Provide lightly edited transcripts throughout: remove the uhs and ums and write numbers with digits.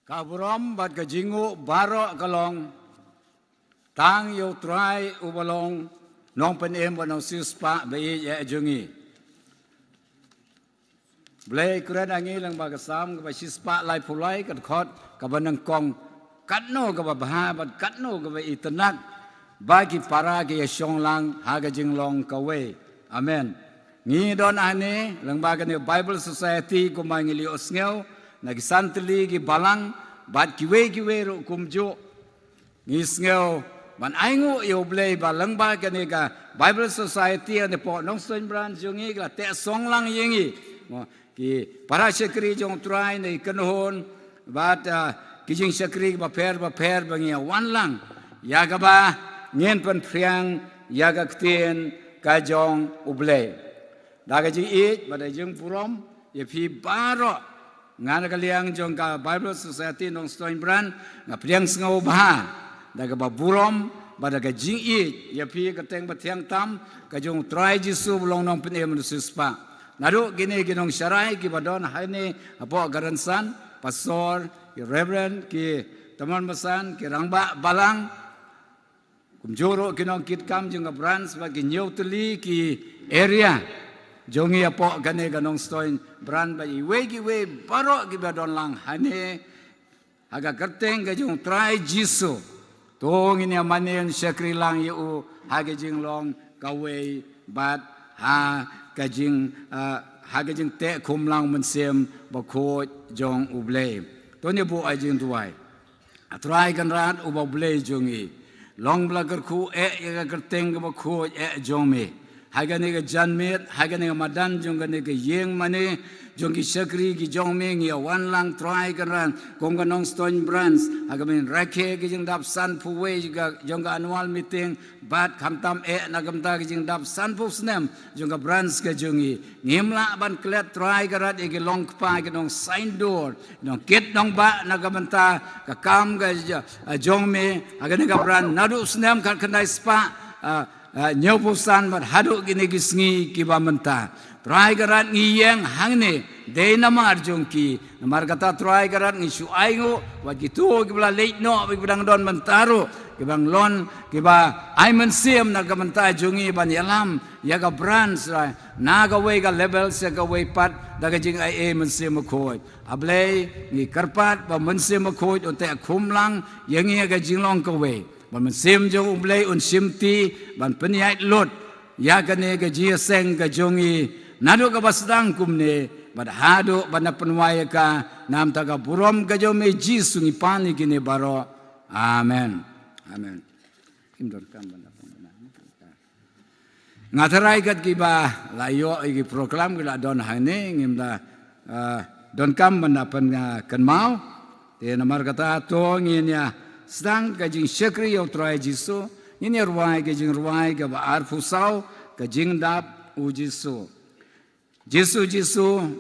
Kaburam bat kajingu barok kalong tang yo try ubalong nong penem wanong sispa bayi ya jungi. Blay kuran angi lang bagasam kaba sispa lai pulai kat khot kaba nang kong katno kaba baha bat katno kaba itanak bagi para ke yong lang haga jinglong kawe. Amen. Ngi don ane lang bagan Bible Society kumangili osngeu nagisantli gi balang bat kiwe ro kumjo ngisngeu ban aingu yo blay balang ba kanega Bible Society ane po nong stoin brand jungi ga te song lang yengi ki para sekri jong try nei kanhon bat kijing sekri ba per bangi wan lang yaga ba ngen pen priang yaga ktien ka jong ublay daga ji it ba jing purom ye phi baro ngana kaliang jong ka Bible Society nong stoin brand nga priang ngau baha daga ba burom ba daga jing it ye phi ka teng ba tiang tam ka jong try jisu long nong penem suspa nadu gini ginong syarai ki badon haine apo garansan pastor ki reverend ki taman masan ki rangba balang kumjoro kinong kitkam jong ka branch ba ki nyotli ki area jongi apo gane ganong stoin brand ba iwe baro gi badon lang hane aga kerteng ga jong try jisu tong ini amanen syakri lang yu haga jing long kawe bat ha kajing haga jing te kum lang mensem ba ko jong uble to ne bu ajing tuai atrai kan rat u ba ble jongi long blagar ku aga kerteng ga ba ko jong me haga ne ga janmet haga ne madan jong ne ga yeng mane jong ki sakri ki jong meng ya wan lang try kan kong ga nong stone brands haga men rakhe ki jing dap san pu we ga jong ga annual meeting bat khamtam na gamta ki jing dap san pu snem jong ga brands ka jongi ngimla ban klet try garat e ki long pa ki nong sign door nong kit nong ba na gamta ka kam ga jong me haga ne ga brand nadu snem kan kanai spa nyopusan bat hadu gini gisngi kiba menta try garat ngiyeng hangne de nama arjongki namar kata try garat ngi su aingo wa gitu kibla late no bidang don mentaro kibang lon kiba aimen sim na gamenta jongi ban yalam yaga brands naga we ga level se ga we pat daga jing ai mensim khoi ablei ngi karpat ba mensim khoi onte khumlang yengi ga jinglong ka we ban mensim jong ublei un simti ban peniat lot ya gane ga jiaseng ga jongi nado ka basdang kumne bad hado bana penwaya ka nam taga burom ga jome jisu ngi pani gine baro amen amen kimdor kam bana ngatarai gat kiba layo igi program gila don hane ngimda don kam bana pen kan mau te namar kata to nginya sedang kajing syakri yo try jisu ini ruai kajing ruai ga ba arfusau kajing dap u jisu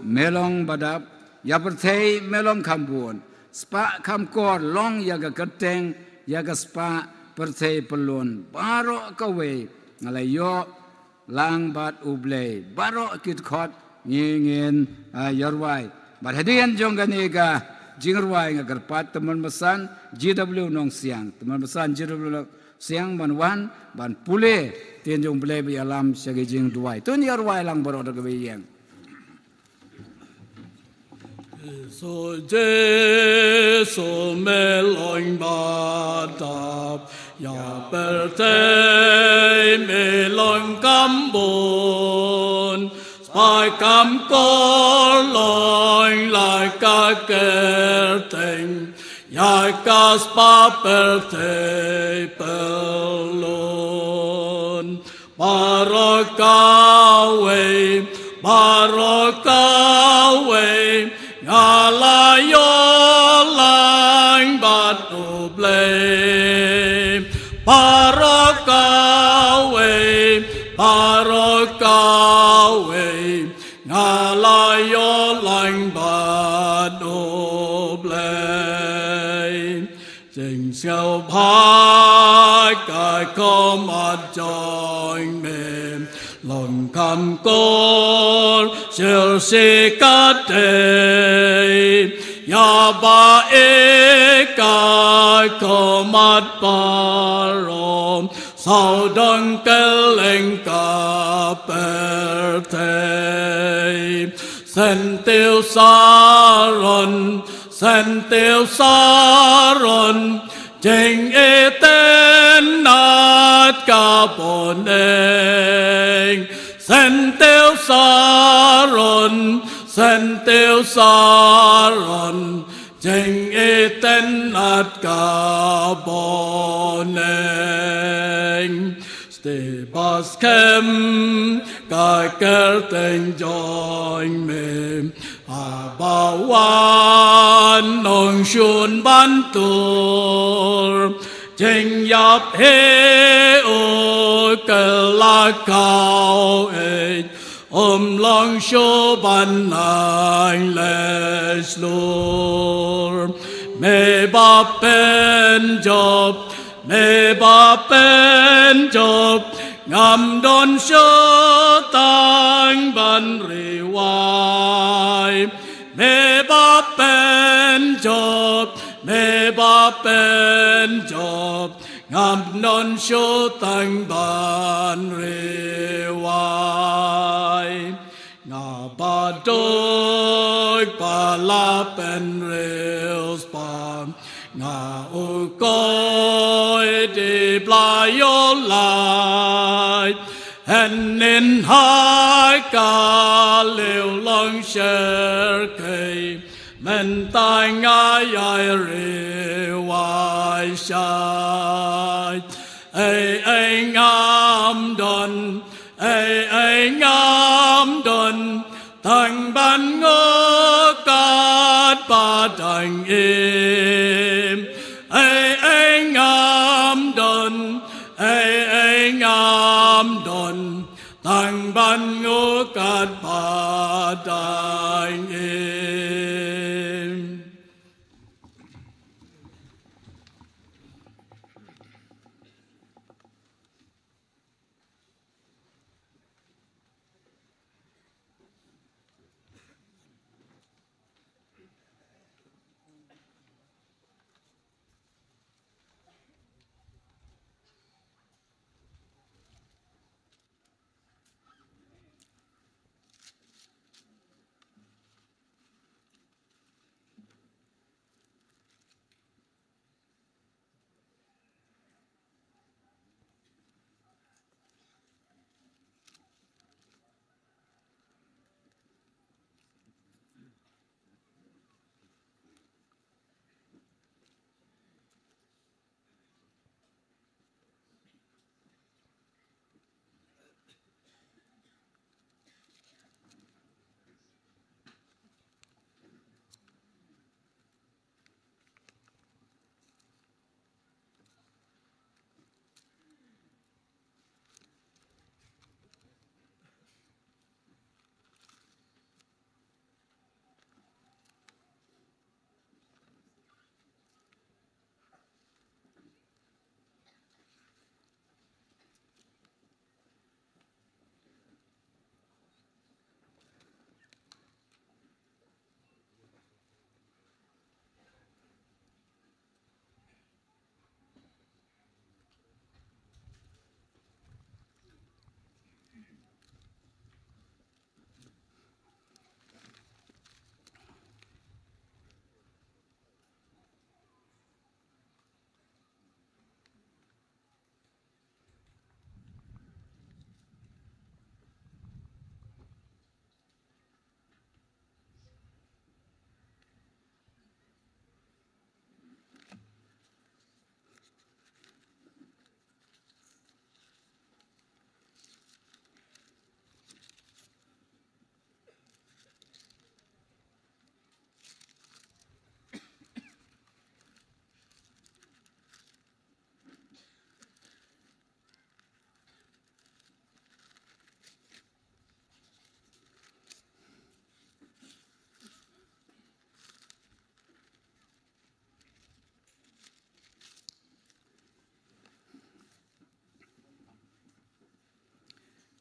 melong badap ya perthei melong kambun spa kamkor long yaga kerteng yaga spa perthei pelun baro kawe ngalayo lang bat ublei baro kit khot ngingen yarwai bat hadian jonggani ga jingruai nga garpat teman besan GW nong siang teman besan GW siang ban wan ban pule tenjong ble bi alam sagi jing duai tun yarwai lang baro da gawiyang so je so melong badap ya berte melong kambon Ai cam có loi lại ca kê tình ya ca spa per te pelon barakawe ngala yo lang bat oble barakawe ngalayo lang ba doble tình siêu phai cái có mặt trời mềm lòng cam con siêu si cát đề ya ba e ca co mat pa rom sau đông cái lên ca per thầy sen tiêu sa ron Chinh e tên nát ca bồn ên Sen tiêu sa ron Chinh e tên nát ca bồn ên Stay bas kem ca ker tên join mềm ba wan nong shun ban tur Chinh yap he o cơ la cao e long shu ban nang les lur me ba pen job ngam don shu tang ban ri wai me ba pen job ngam don shu tang ban ri wai nga ba doi ba la pen rails ban nga o coi de bla yo lai and in hai ca liều long share cây men tai ngai ai re wai shai ai ngam don thằng ban ngô cát ba đành im ai ngam don thằng ban ngô cát ba đành im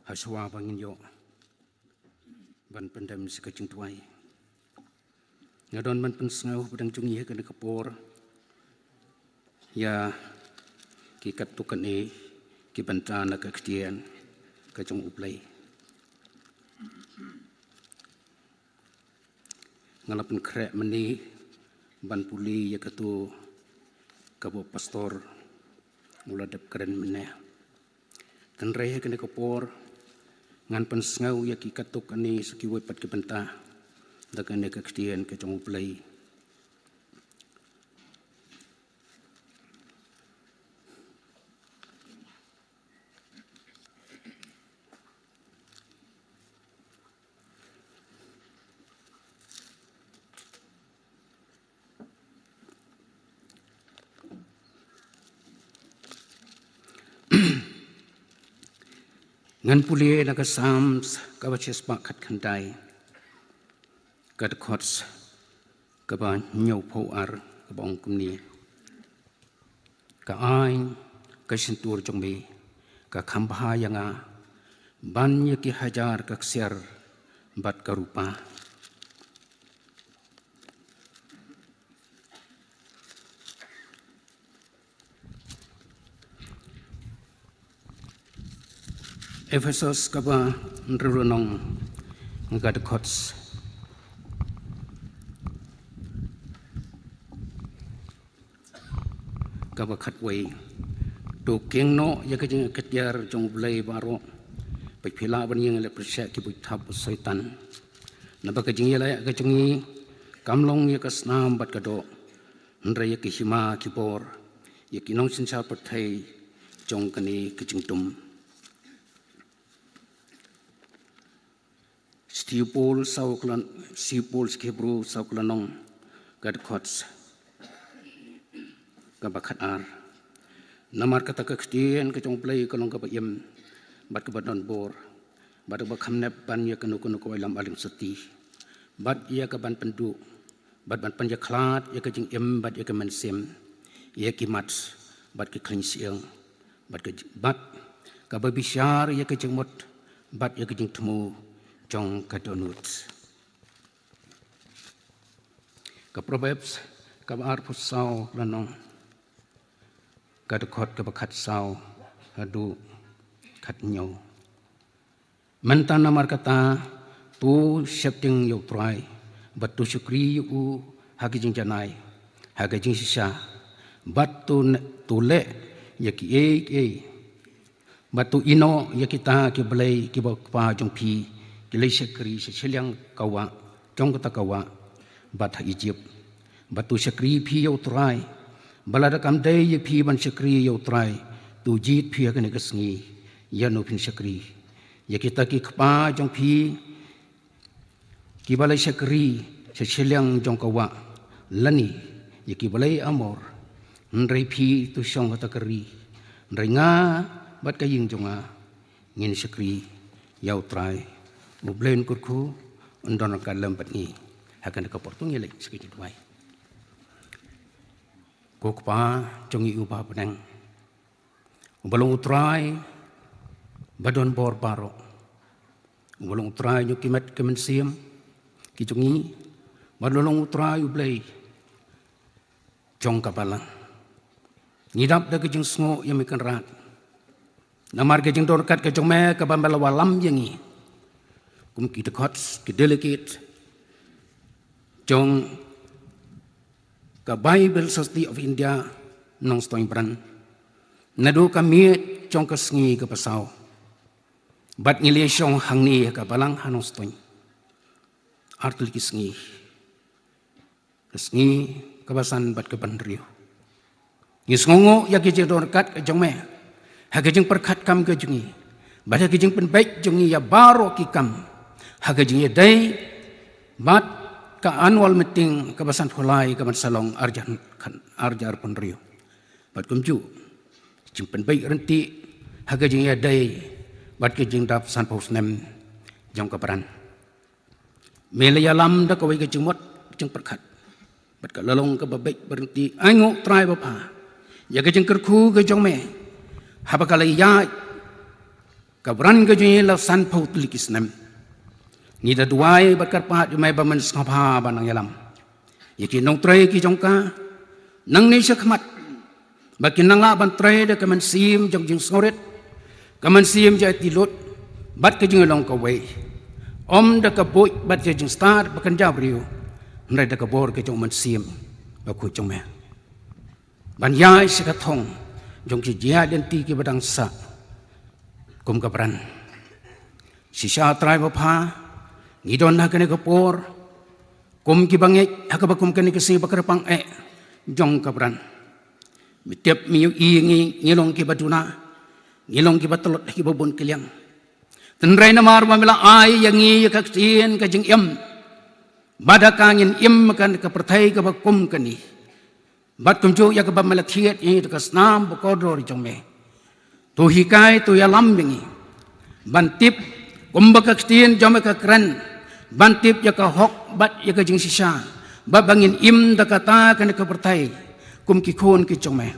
Haswa bangin yo ban pendam sekecing tuai ngadon man pensengau pedang jungi ke kapor ya ki katukan ki bantana ke ketian ke jong uplay ngalapan krek meni ban puli ya katu kabo pastor mula dap keren meneh dan rehe kene kapor ngan pensengau ya ki katukan suki wepat ke bantah dakan ne kektian ke jong uplay ngan puli na ka Psalms ka baches pa khat khandai ka khots ka ba nyau pho ar ka bong kumni ka ai ka sintur jong me ka khambha yanga ban ye ki hajar ka ksir bat ka rupa Ephesus kaba nrunong ngad khots kaba khatwei to kengno ya ka jing ketyar jong blai baro pe phila ban yeng le prasya ki bui thap saitan na ba ka jing ya ka jing kamlong ya ka snam bat ka do nre ya ki hima ki bor ya ki nong sin sa pathai jong kani ki jing tum Stipul sauklan sipul skebru sauklanong gad khots kabakhat ar namar kata kekhtien ke jong play kalong ka bayem bat ka badon bor bat ba khamne ban ya kanu kanu ko lam alim sati bat ya ka ban pendu bat ban panja khlat ya ka jing em bat ya ka man sem ya ki mat bat ki kling siang bat ka ba bishar ya ka jing mot bat ya ka jing tmu jong kadonut ka Proverbs ka ar pusau lanong ka khot ka bakhat sau hadu khat nyau mantan namar kata tu shapting yo try but tu syukri yu hagi jing janai hagi jing sisa but tu le yaki e but tu ino yakita ki blai ki ba pa jong pi kilai syakri seliang kawa jong kata kawa bat Egypt batu syakri pi yo try balada kam dai ye pi ban syakri yo try tu jit pi ka ne kasngi ya no pin syakri ya kita ki khpa jong pi ki balai syakri seliang jong kawa lani ya ki balai amor nrei pi tu syong kata kari nrei nga bat ka ying jonga ngin syakri yo try Mublen kurku undon ka lambat ni hakan ka portung yele sikit duai ko pa jongi uba penang balong utrai badon bor baro balong utrai nyu kimat kemensiam ki jongi balong utrai ublei jong kapalang ngidap da ke jing sngo yamikan rat namar ke jing dorkat ke jong me ka bambala walam yangi kum kita khots ki delegate jong ka Bible Society of India nong stoing bran nadu kami jong ka sngi ka pasau bat ngile syong hangni ka balang hanong stoing artul ki sngi kabasan bat ka bandrio ngisngongo ya ki jodor kat ka jong me ha ka jing perkhat kam ka jungi bat ka jing pen baik jungi ya baro ki kam hagajing dai bat ka annual meeting kabasan hulai kaban salong arjar penrio bat kumju jimpen baik renti hagajing dai bat ke jing dap san pos nem jong kaparan melayalam da kawai ke jingmot jing perkhat bat ka lalong ka baik berhenti ango try bapa ya ke jing kerku ke jong me habakalai ya kabran ke jing la san pos likis nem ni da duai bakar pat jumai baman skapha banang yalam Yaki nong tray ki jong ka nang ni sakmat baki nang la ban tray de kaman sim jong jing soret kaman sim ja tilot bat ke jing long ka wei om da ka boy bat ke jing start bakan jabriu ndai da ka bor ke jong man sim ba ku jong me ban yai se ka thong jong ji jia den ti ki badang sa kum ka pran sisa trai ba pha ngidon na kene ka por kum ki bange haka ba kum kene ka si bakar pang jong ka pran mitep mi i ngilong ki baduna ngilong ki batlot ki babon kiliang tenrai na mar mamila ai yang i ka tien ka jing yam bada kangin im kan ka perthai ka ba kum kani bat kum jo ya ka ba malakhiat i ka snam ba kodor jong me tu hikai tu ya lam bingi bantip kum ba ka tien jom ka kran bantip ya ka hok bat ya ka jing sisa babangin im da kata kan ka perthai kum ki khon ki chong me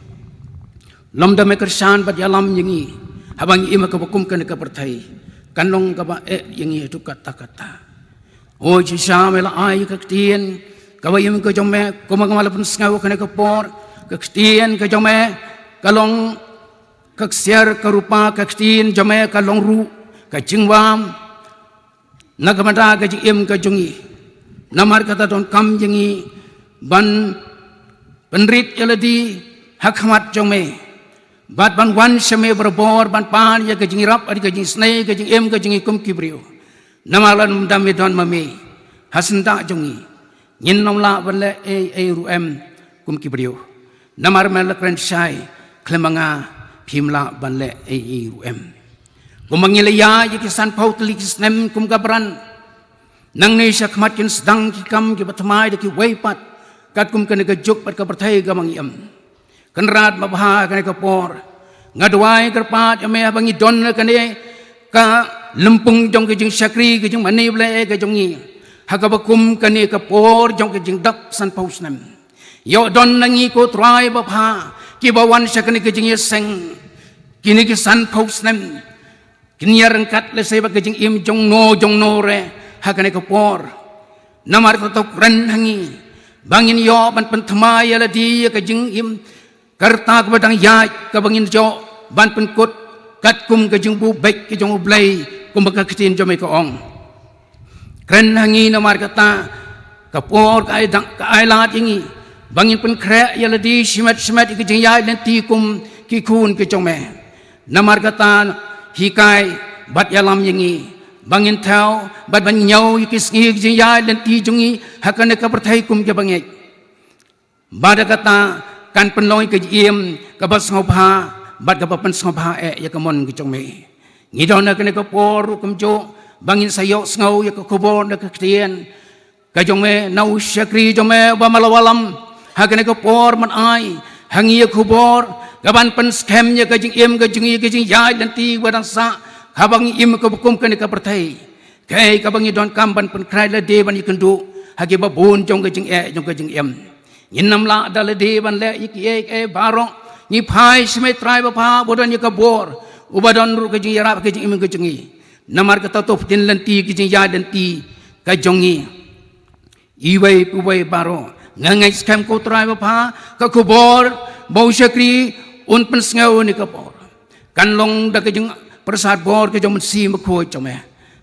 lam da me kersan bat ya lam yingi habang im ka kum kan ka perthai kanong ka ba yingi tu kata kata o sisa me la ai ka tien ka ba im ka chong me kum ma la pun ngau kan ka por ka tien ka chong me kalong ka siar ka rupa ka tien chong me ka long ru ka jingwam nagamada ka jing im ka jungi namar kata don kam jingi ban penrit yaladi hakmat jome bat ban wan shame berbor ban pan ya ka jingi rap adi ka jingi snei ka jingi em ka jingi kum kibrio namalan dami don mami hasenta jungi nyin nom la ban le ruem kum kibrio namar mel kren shai klemanga phimla ban le ruem kumangilaya yikisan pautli kisnem kum kabran nang ni sakmat kin sedang ki kam ki batmai de ki weipat kat kum kan ka juk pat ka perthai ka mangiam kenrat mabha kan ka por ngadwai kerpat ame abangi don kan ka lempung jong ki jing sakri ki jing mani ble ka jongi hakabakum kan ka por jong ki jing dak san pausnem yo don nangi ko trai babha ki bawan sakani ki jing seng kini ki san pausnem kinyar kat le sai ba ki jing im jong no re hakane ko por namar to kren hangi bangin yo ban penthma ya ladi ka jing im karta ka badang ya ka bangin jo ban pen kut kat kum ka jing bu bek ki jong blai kum ka kitin jo me ko ong kren hangi namar kata ka por ka ai lat ingi bangin pen kre ya ladi simat ki jing ya dan ti kum ki kun ki jong me namar kata hikai bat yalam yangi bangin thau bat ban nyau yikis ngi jing ya dan ti jungi hakane ka perthai kum ke bangai bada kata kan penloi ke iem ka bas ngopha bat ka pan ngopha ya kamon ki chong me ngi don na kane ka por kum jo bangin sayo ngau ya ka kubon na ka tien ka jong me nau syakri jong me ba malawalam hakane ka por man ai hangi ya kubor gaban pan scam ya ka jing iem ka jungi ka jing ya dan ti wadang sa habang im ka bukum kan ka perthai kai ka bangi don kamban pen krai la de ban ikendu hagi babun jong ka jing jong ka jing em innam la dal de ban le ik baro ni phai sme trai ba pha bodon ka bor ubadon ru ka jing yarap ka jing im ka jingi namar ka tatop tin lan ti ka jing ya dan ti ka jongi iwai puwai baro ngangai scam ko trai ba pha ka kubor bau syakri un pen ngau ni ka por kan long da ka jing persat bor ke jom si makoi jom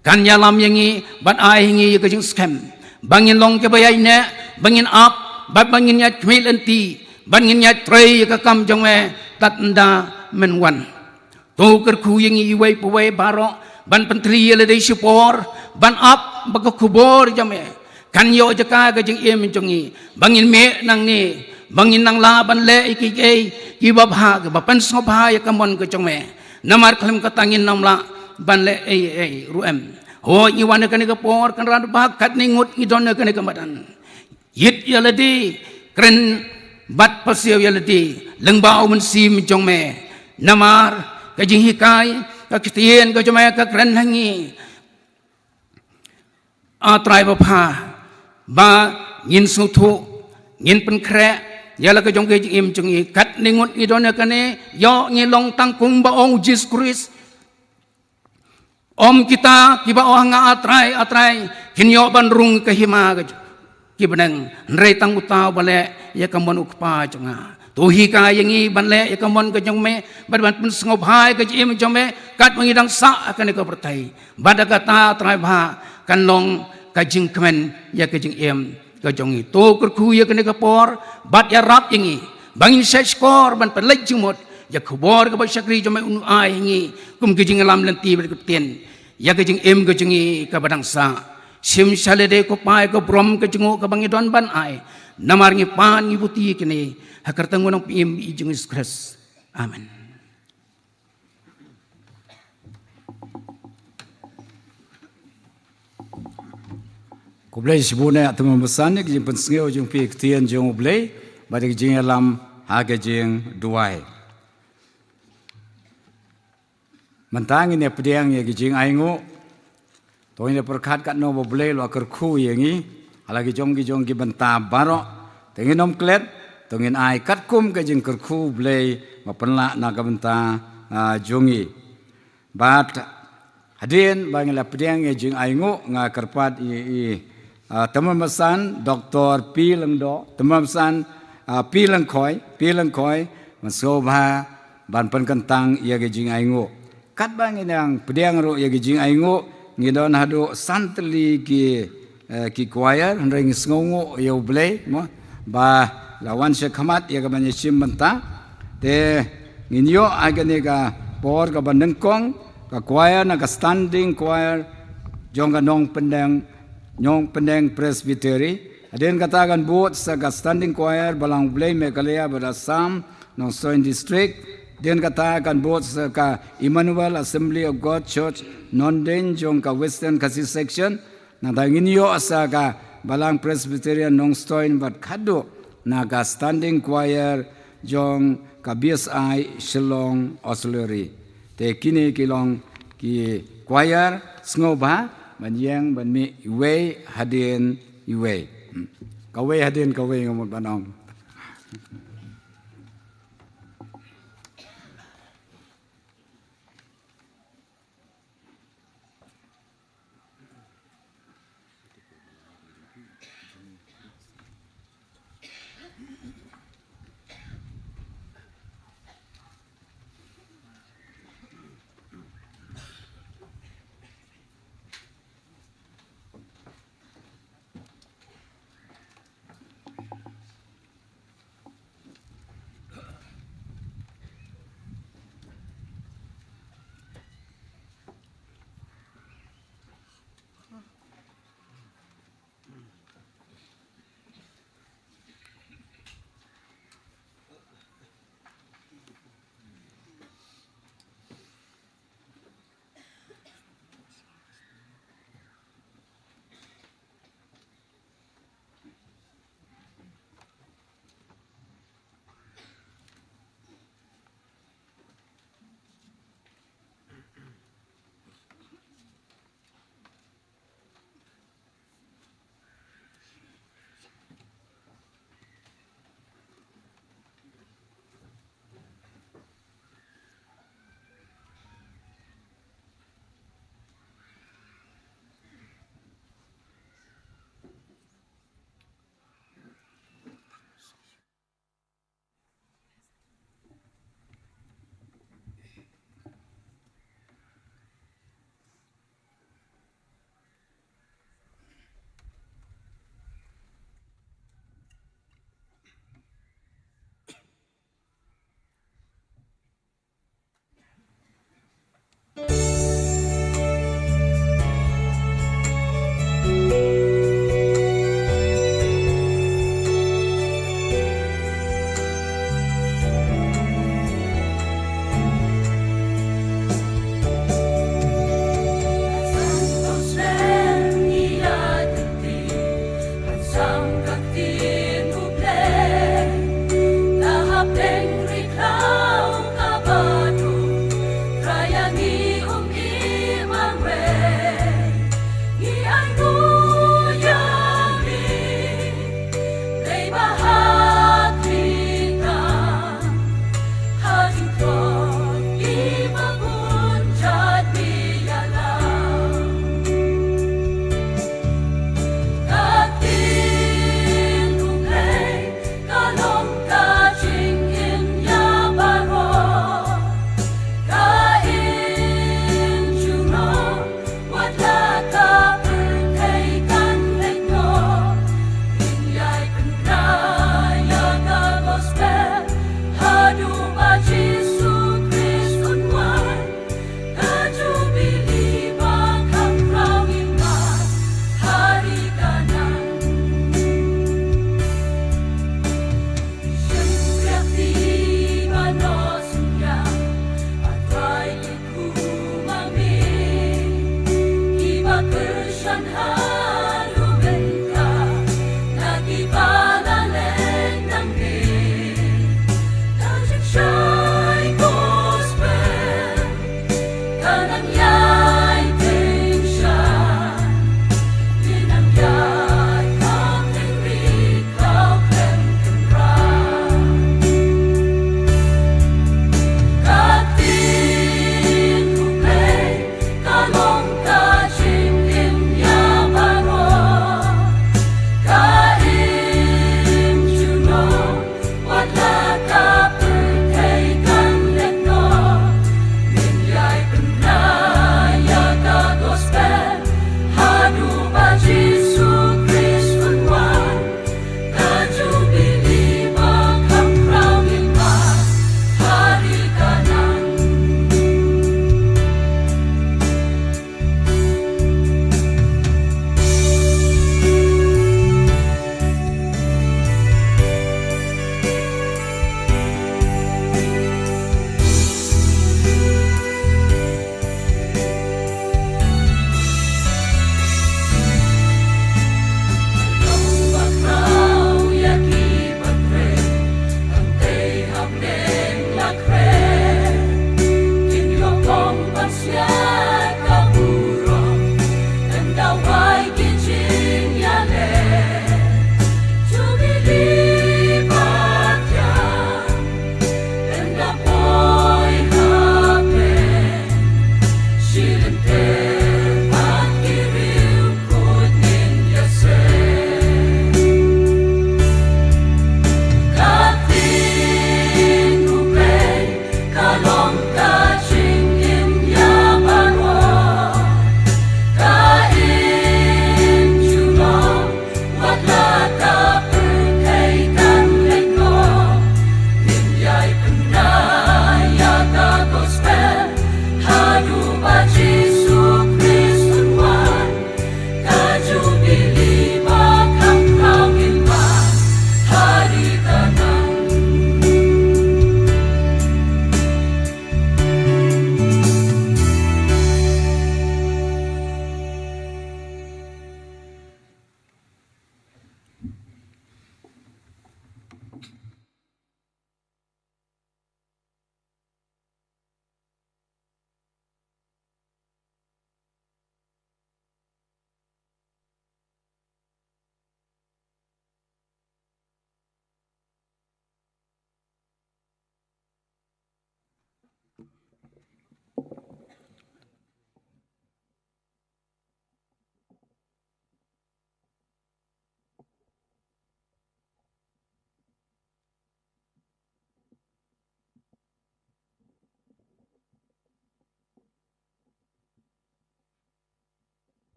kan yalam yangi bat ai hingi ke jing scam bangin long ke bayai ne bangin up bat bangin ya kmil enti bangin ya trei ke kam jom tat nda men wan to ker khu yangi iwai puwai baro ban pentri le dei support ban up bak kubor jom kan yo jaka ke jing em jongi bangin me nang ni bangin nang la ban le ki babha ke bapan sopha ya kamon ke jom namar kalim katangin namla ban le ruem ho ni wan kan ka por kan ran ba kat ni ngut ni don kan ka madan yit ya ladi kren bat pasio ya ladi lengbau men sim jong me namar ka jing hikai ka kitien ka jome ka kren hangi a trai ba pha ba ngin su thu ngin pen kre yala ka jong ke im jong i kat ningut ni don ka ne yo ngi long tang kung ba ong Jesus Christ om kita ki ba ong atrai kinyo ban rung ka hima ka ki benang nrei tang utau bale ya kamon ukpa jonga tuhi ka yangi banle ya kamon ke jongme ban pun sngop hai ke jim jongme kat mengidang sa akan ko pertai bada kata trai bha kan long ka jing kemen ya ke jing em ka jongi to kurku ya kene ka por bat ya rap yangi bangin sai skor ban pelaj jumot ya khubor ka ba sakri jongme unu ai yangi kum ke jing lam lenti ber kapten ya ke jing em ke jongi ka badang sa sim salede ko pai ko brom ke jengo ke bangi don ban ai namar ngi pan ngi buti kini hakar tangu nang pim i jeng Yesus Kristus amen. Ko blai sibune atama besane ke jing pensngeu jing pi ktien jing blai badik jing alam ha ke jing duai mentang ini pediang ya ke jing aingu to ini perkat kat no blai lo akar khu yangi alagi jong ki benta baro tengin nom klet tengin ai kat kum ke jing kerku blai ma penla na ka benta jongi bat hadin bang la pediang ya jing aingu nga kerpat i teman mesan Dr. P Lengdo teman mesan P Lengkoi masoba ban pen kentang ya ke jing aingu kat bang yang pediang ro ya ke jing aingu ngidon hadu santli ki choir ring sngongo yo blay mo ba lawan se khamat ya ka banye sim banta te nginyo agane ka por ka bandengkong ka choir na ka standing choir jong ka nong pendeng presbytery aden katakan buat sa ka standing choir balang blay me kalaya bada sam nong Soin district den katakan buat sa ka Emmanuel Assembly of God Church non-den jong ka Western Kasi section na dangin yo asa ka balang Presbyterian nong stoin bat khado na ka standing choir jong ka BSI Shillong Auxiliary te kini kilong ki choir sngoba banyang banmi iwe hadin iwe kawe hadin kawe ngamot banong.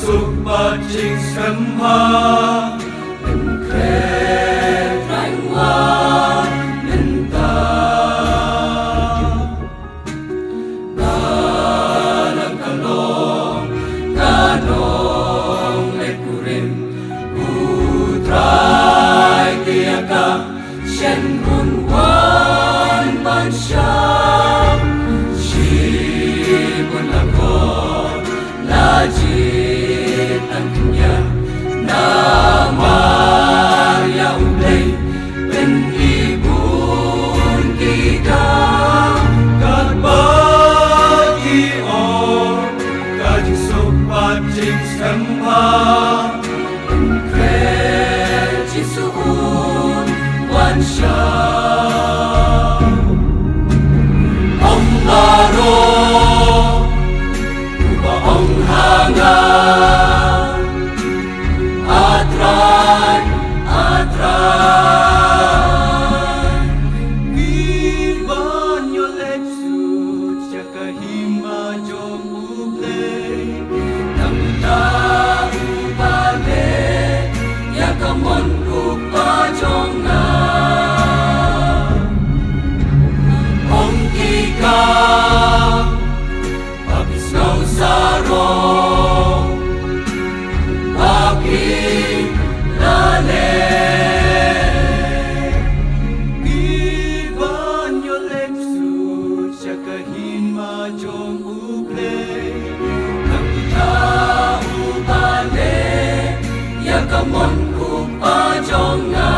Sukma Cing Sembah Dan Kret Rai chen mun wan ban sha shi bun la ko la ji tan nya na Maria ulay ben ibun kita kat bagi or kaji sopat jing sempha kredi suun wan sha om baro uba om hanga atrai Giban yo letsu chaka hima jong uble Namta ubale yakamon kupa jonga Om kika Papis no sarong Papi lale Giban yo letsu chakahin ma jong uble Namita ubale yakamon kupa jonga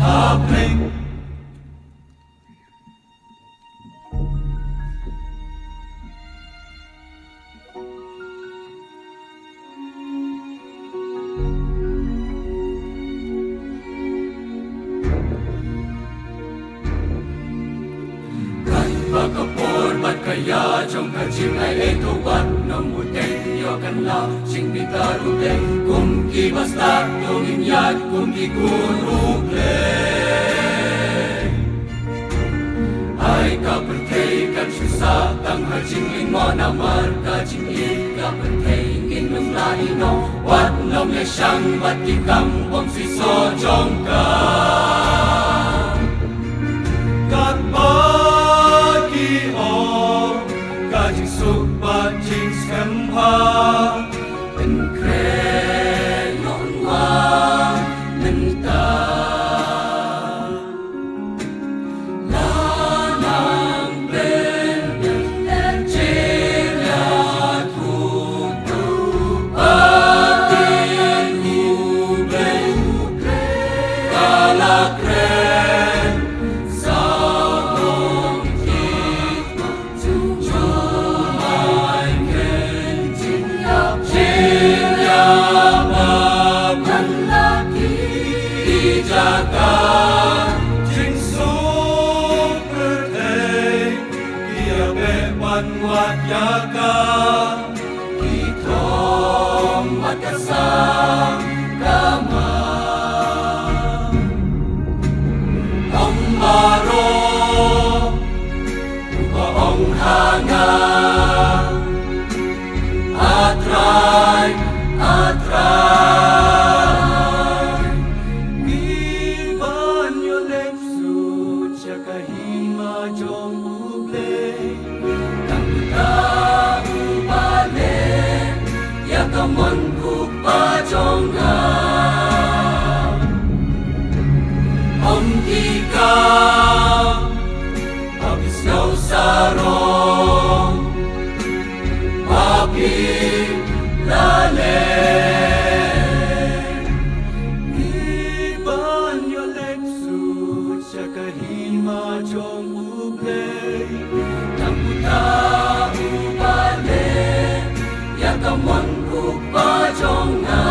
Hapling Bakapor bat kaya jong kajing ay eto bat namuten yo kan la sing bitaruble kum ki basta dongin yat kum ki kuruble ay kapatay kan susa tang hajing lingmo na mar kajing it kapatay ginung laino wat nom le siyang bat ikam bom si so jong ka Supat jing sempha Ben krenon wa nenta Lanang ben Jela tutu Patin uben Kalakren Sabong kitma Jaga jing super ia beban wat yaga kitong matasang kama om maro uba ong hanga atrai Kahima jong uble Tangta ubale Yakamon kupa jonga Om kika Papis no sarong Papi lale Kahima jong uble Namputa ubale Yakamon kupa jonga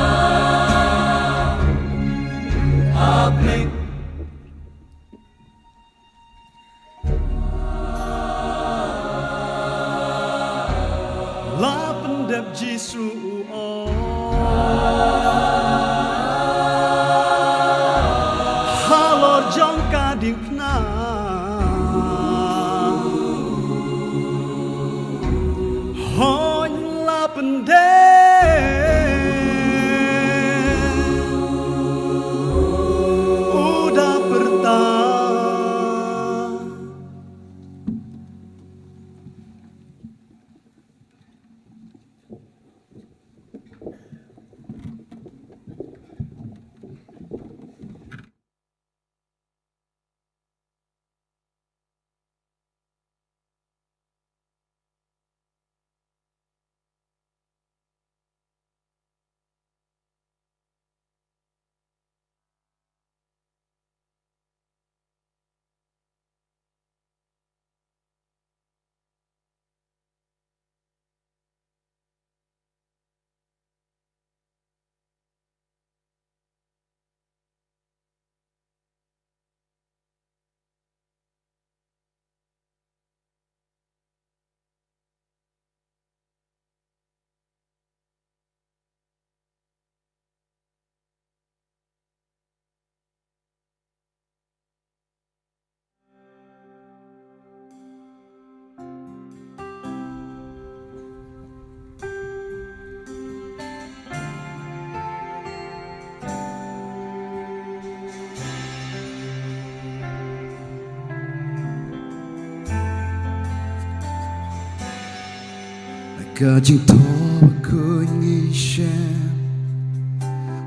Kajing toba kungishem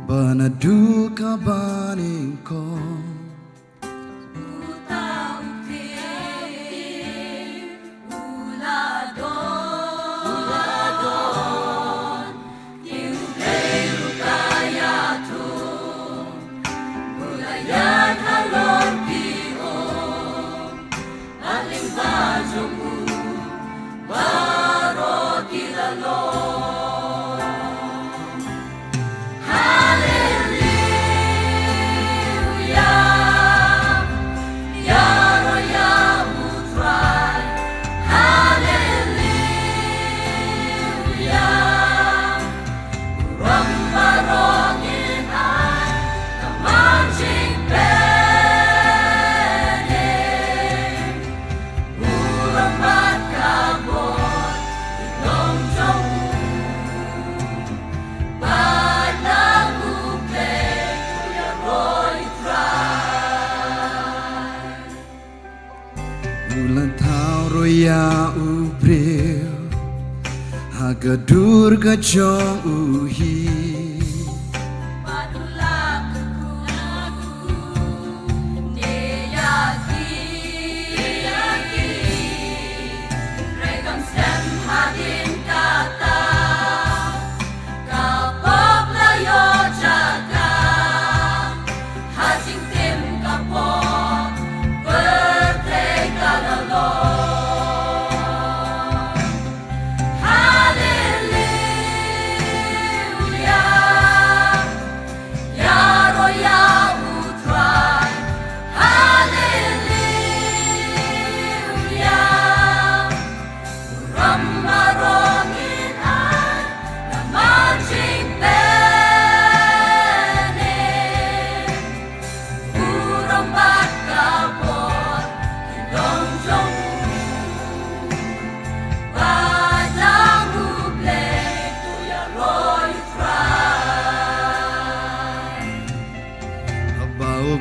Bana duka baning ko Ulan tau roya ubril Haga durga jong uhi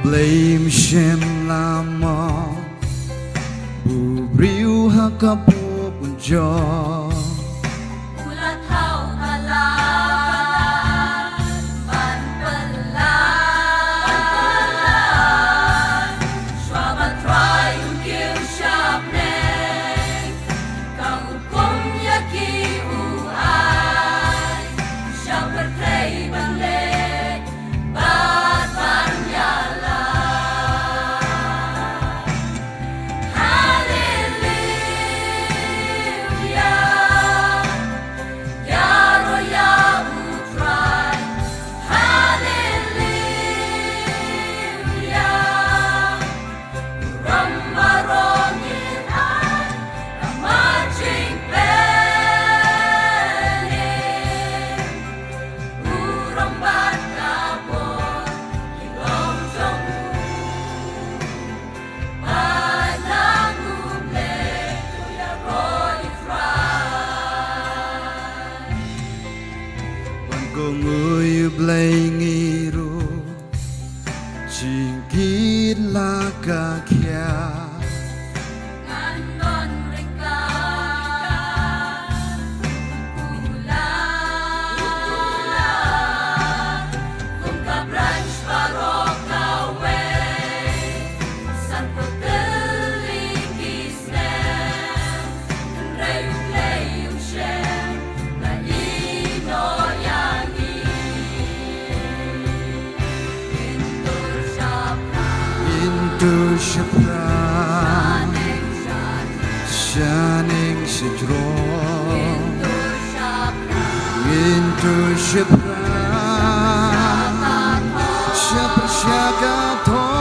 Blame shem lama Bu briu hakapo punjo Ulat hau kalan Ban pelan Schwaba try ukil siap neng Kau hukum yaki uai Siap bertei balik Bat ban yala Ngui blengiru Jingkit laka kia Nganon reka Ulan Kung ka branch parok kawe San pagkaling kisnem Rayong layong shem Na ino yangi Intur syapra Intu syapran Shaning sidron Intur syapra Intu syapran Syapra syagaton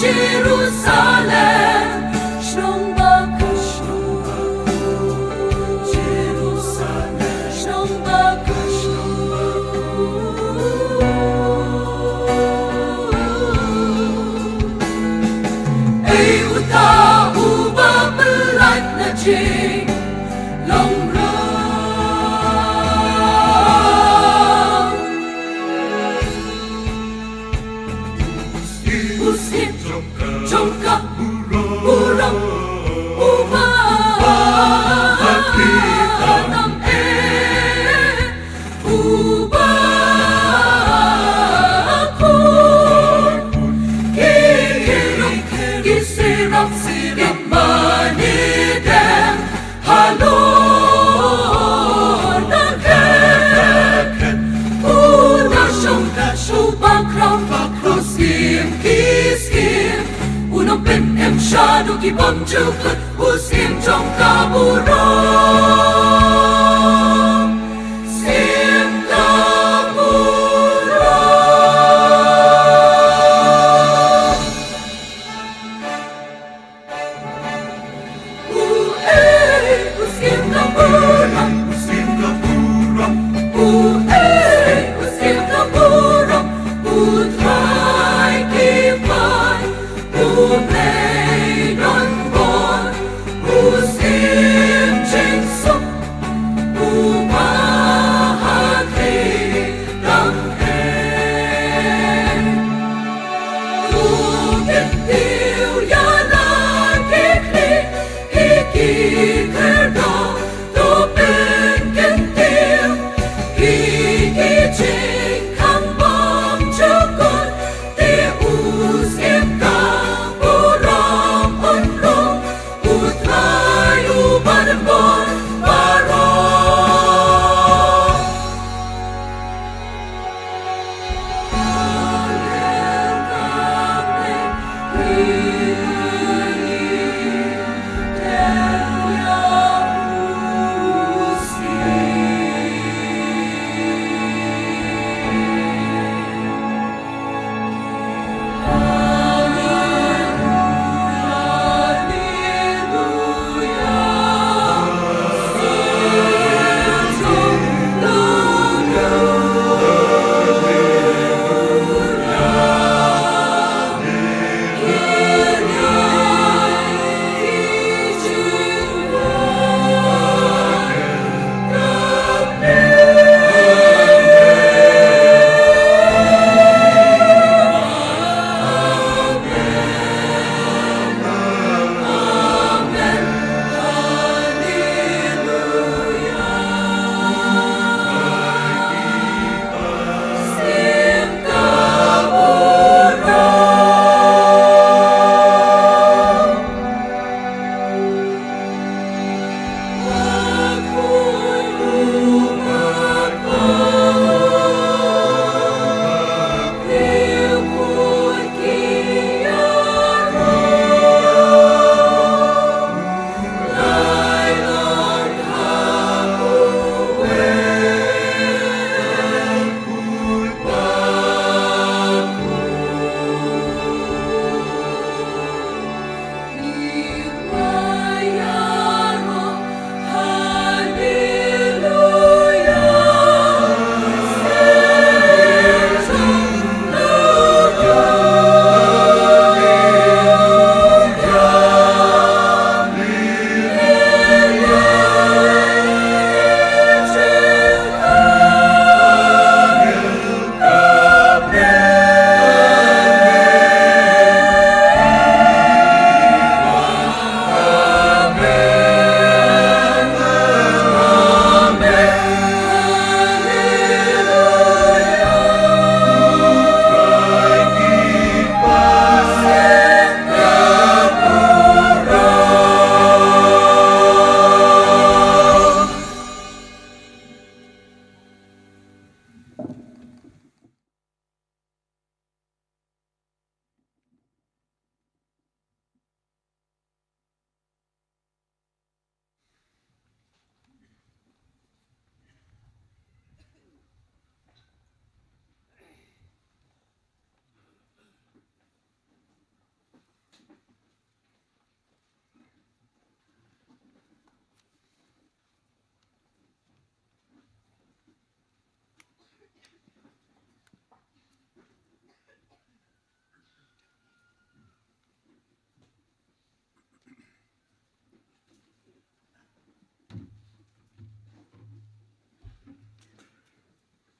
Jerusalem Shnong Baka Jerusalem Shnong Baka Ay uta uba belat na jing long rang Usim Jongka Urang Uba Nam Uba Kun Kirong Gisirap Sirap Manidem Halon Nangken Unashong Ubakram Uskim Kiskim Unong pen em shadu ki bom chukut Uskim Jong Kaburong Sim Kaburong Uskim Kaburong Uskim Kaburong Uskim Kaburong Utray Kipai Uplay Don Bon Uskim Jingsuk Upahati Dang En Ukit Tiu Yana Kikli Hiki Kerdo Topin Kentil Hiki Jing Kang Bom Chukut Ti Uskim Kaburong Unrong Utray Uban Bon Barong Hallel Kang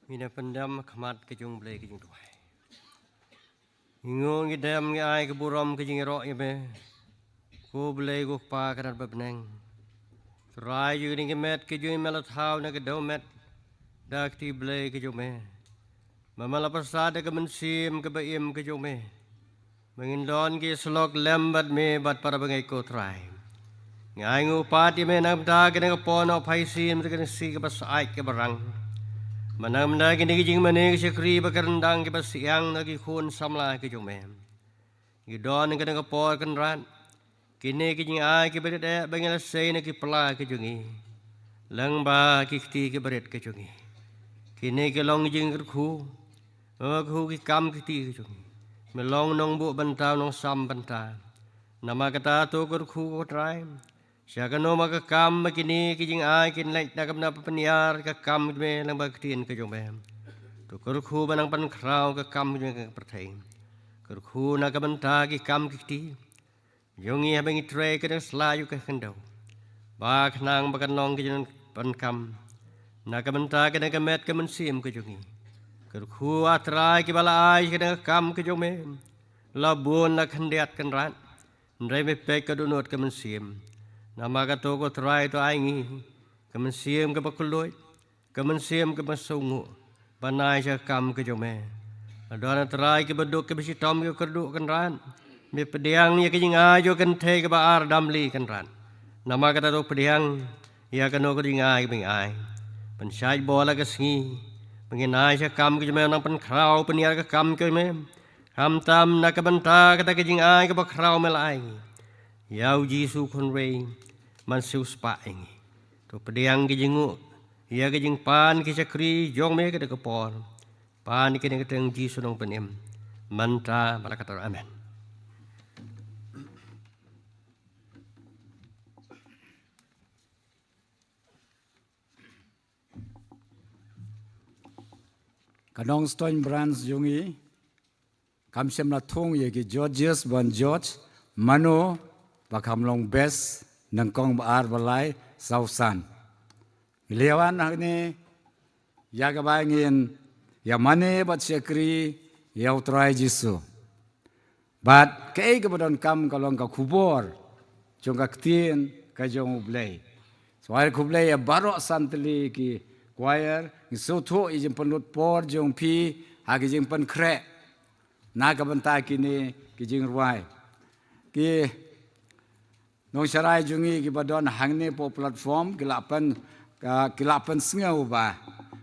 Mina pendam khamat ke jung blai ke jung tuai. Ingo ngi dam ngi ai ke buram ke jing ro be. Ko blai go pa kan babneng. Rai yu ni ke met ke jung melat hau na ke do met. Dak ti blai ke jung me. Mamala persada ke mensim ke baim ke jung me. Mengindon ke slok lembat me bat para bengai ko trai. Ngai ngu pati me nam da ke nang pono pai sim ke si ke bas ai ke barang. Manam da kini kijing mane ke sekri bakarendang ke pasiang na ki khun samla ke jome. Gidon ke na por kan ran. Kini kijing ai ke berit e bangela sei na ki pala ke jungi. Lang ba ki kti ke berit ke jungi. Kini ke long jing ke khu. Khu ki kam ki ti ke jungi. Melong nong bu bantau nong sam banta. Nama kata to ke khu ko trai. Siapa no maka kam kini kijing ai kin lek nak na peniar ke kam me lang baktiin ke jong bem. Tu kurku banang pan krau ke kam ke pertai. Kurku nak benta ki kam kiti. Jongi habeng tre ke selayu ke kendau. Ba khnang bakan long ke jong pan kam. Nak benta ke nak met ke mensim ke jongi. Kurku atrai ki bala ai ke kam ke jong bem. Labun nak hendiat kan rat. Ndai me pek ke dunot ke mensim. Nama kata ko try to aingi, kemensiam ke pakuloi, kemensiam ke pasungu, banai saya kam ke jome. Adana try ke beduk ke besi tom ke kerduk kan ran, me pediang ni ke jinga jo kan te ke baar damli kan ran. Nama kata to pediang, ia kan no ke jinga ke bingai. Pensai bola ke sengi, mengenai saya kam ke jome nang pen krau peniar ke kam ke jome. Kam tam nak ke benta kata ke jinga ke bakrau melai. Yau Jisu kon rei. Man siu spa ingi. To pediang ke jengu. Ia ke jeng pan ke cakri jong me ke de kepor. Pan ke de keteng Jisu nong penim. Manta balakata amen. Kanong Stone Brands jungi. Kamsem la thong ye ki Georgius ban George. Mano bakam long best. Nangkong baar balai sausan. Lewan ni ya kabangin ya mane bat sekri ya utrai Jisu. Bat kei kepadon kam kalong ka kubor jong ka ktien ka jong ublay. Soal kublay ya barok santli ki choir ni sotho ijin penlut por jong pi hagi jing pen krek. Na ka benta kini ki jing ruai. Ki nong sarai jungi ki badon hangne po platform kilapan sngau ba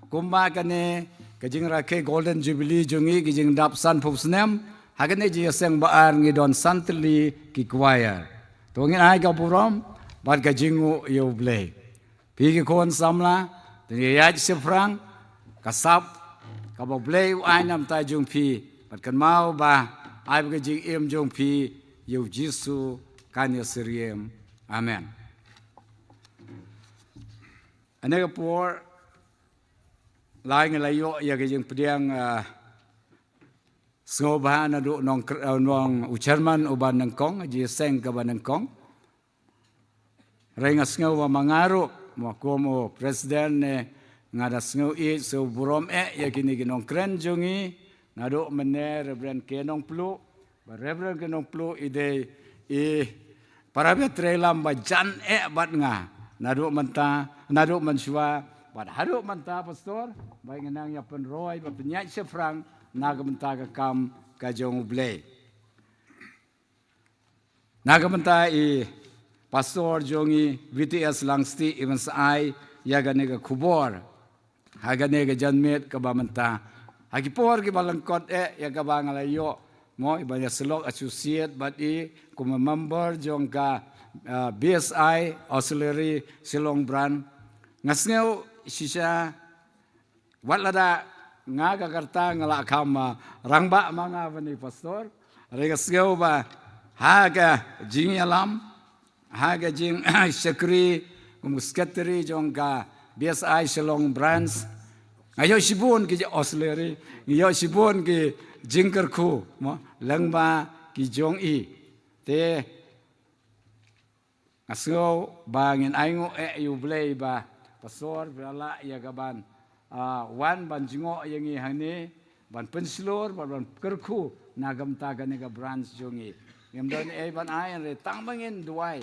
kumba kane kajing rake golden jubilee jungi ki jing dap san phusnem hagane ji seng baar ngi don santli ki choir to ngin ai ka purom bad ka jingu yo blay pi ki kon samla tin ya se frang kasap ka bo blay ai nam ta jung pi bad kan mau ba ai ka jing em jung pi yo Jisu Kanya Siriem. Amen. Anega por laing layo ya kejeng pediang sngobah na do nong ucerman uban nangkong ji seng ka banangkong. Renga sngowa mangaru mo komo presiden ne ngada sngo I so burom ya kini ginong kren jungi ngado mene Reverend Kenong Plu. Reverend Kenong Plu ide para betrelam bajan bat nga nado manta nado mansua bad hado manta pastor bai ngenang ya penroy ba penyai sefrang naga manta ka kam ka jong ublay naga manta pastor jongi VTS langsti events ai ya gane ka kubor hagane ka janmet ka ba manta hagi por ki balangkot ya ka ba ngalayo mo ibanya selok associate but kuma member jong ka BSI auxiliary Silong Brand ngasngeu sisa walada nga kakarta ngala kama rangba mga bani pastor regasngeu ba haga jing alam haga jing sekri secretary jong ka BSI Silong Brands ayo sibun ki auxiliary ayo sibun ki jingker khu mo langba ki jong I te aso bangin aingo yu blay ba pasor brala ya gaban wan ban jingo yang i hani ban pensilor ban kerku nagam tagan ga branch jongi ngem don ban ai re tang bangin duai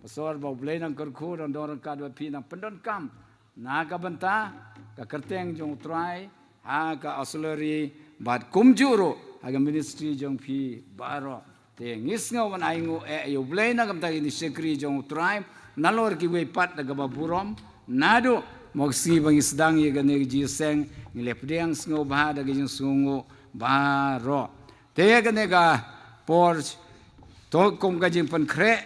pasor ba blai nang kerku don don ka do pi nang pendon kam naga banta ka kerteng jong trai ha ka auxiliary bat kumjuro aga ministry jong pi baro te ngis ngau ban ai ngo yo blai nagam ta ini sekri jong trai nalor ki we pat daga baburom nado moksi bangi sedang ye gane ji seng ngile pdiang sngo ba daga jing sungu baro te gane ga por to kom ga jing pan kre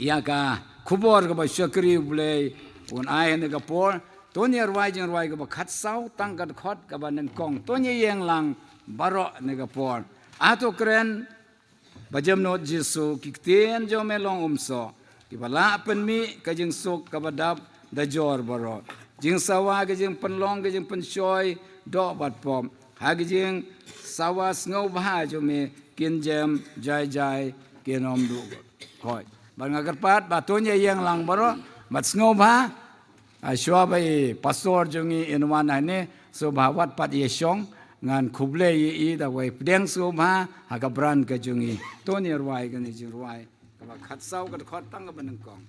ya ka khubor ga ba sekri blai un ai ne ga por to ne rwai ga ba khat sau tang ga khot ga ba nang kong to ne yeng lang baro ne ga por ato kren bajam not jisu kikten jo melong umso kibala pen mi ka jing sok ka badap da jor baro jing sawa ka jing penlong ka jing pensoi do bat pom ha ka jing sawa ngau ba jo me kin jam jai kinom du hoi ban ngagar pat ba to nya yang lang baro bat ngau ba shwa bai pastor jongi inwan ne so ba wat pat ye shong ngan khuble yi da wai pdeng so ba ha ka bran ka jongi to ne rwai ka ni jing rwai ka khat sau ka khot tang ka ban kong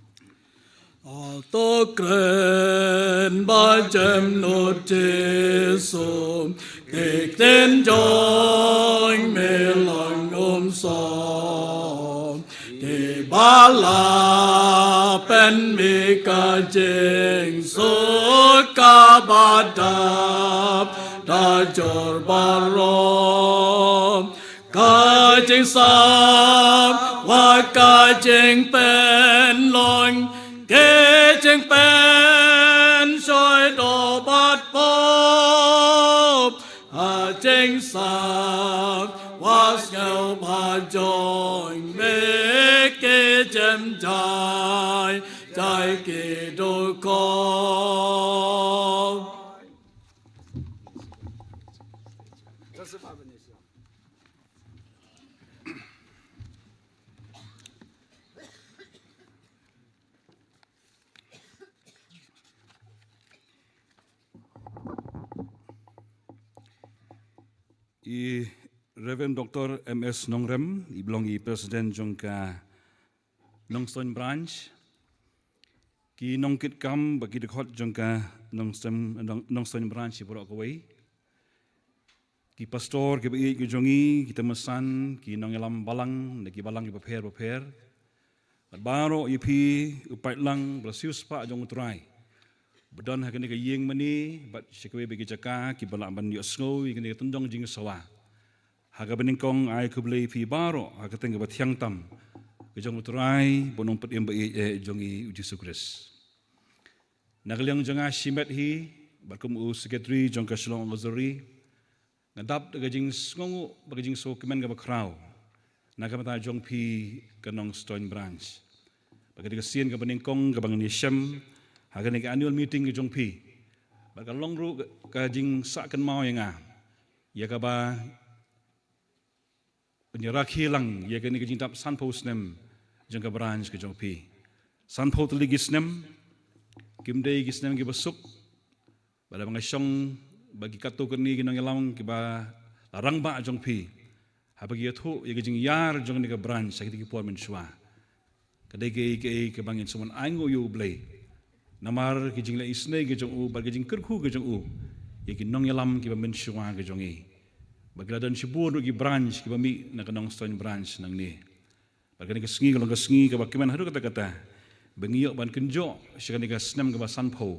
to kren ba jem no jesu te ten join me long so te bala pen me ka jeng so ka ba da jor baro ka jeng sa wa ka jeng pen long ke jeng pen soi do bat pop a jeng sa was ngau ba join me ke jem jai ke do ko I Reverend Dr. MS Nongrem, I belong I President Jongka Nongstoin Branch, Ki Nongkit Kam, bagi dekat Jongka Nongstoin Branch, I Borok Away, Ki Pastor, Ki Bagi Ki Jongi, Ki Temesan, Ki Nongelam Balang, Ki Balang Ki Prepare, Baro I Pi, Upai Lang, Brasius Pa Jong Utrai, Bedon hakani ka yeng mani bat sikwe bagi jaka ki balak ban yo snow i kani tundong jing sawa haga beningkong ai kublei pi baro haga teng bat hyang tam ke jong utrai bonong pet yem jongi uji sukres nagaliang janga shimet hi bakum u secretary jong ka shlong ngozori ngadap daga jing sngongu bagi jing so kemen ga bakrau nagamata jong pi kanong Stone Branch bagi daga sien ga beningkong ga bangni syam Hagan ke annual meeting ke Jongpi, bagai longru ke jing sakkan mau yang ya kaba penyerak hilang ya kini ke jing tap sanpo snem jangka branch ke Jongpi, sanpo teli gisnem, kimdei gisnem ke besuk, pada mengasong bagi katu kini kinong elang ke ba larang ba Jongpi, habagi yatu ya ke jing yar jong ni ke branch sakit ke puan mensua, kadai ke bangin semun angu yu blay. Namar ki jing la isne ke jong u bar ke jing kerku ke jong u ye ki nong yalam ki ba men shwa ke jong e bagladan shibur ki branch ki ba mi na kanong Stone Branch nang ni bagani ke sngi kalong ke sngi ke ba kemen hadu kata bengiyo ban kenjo shikani ke snem ke ba sanpo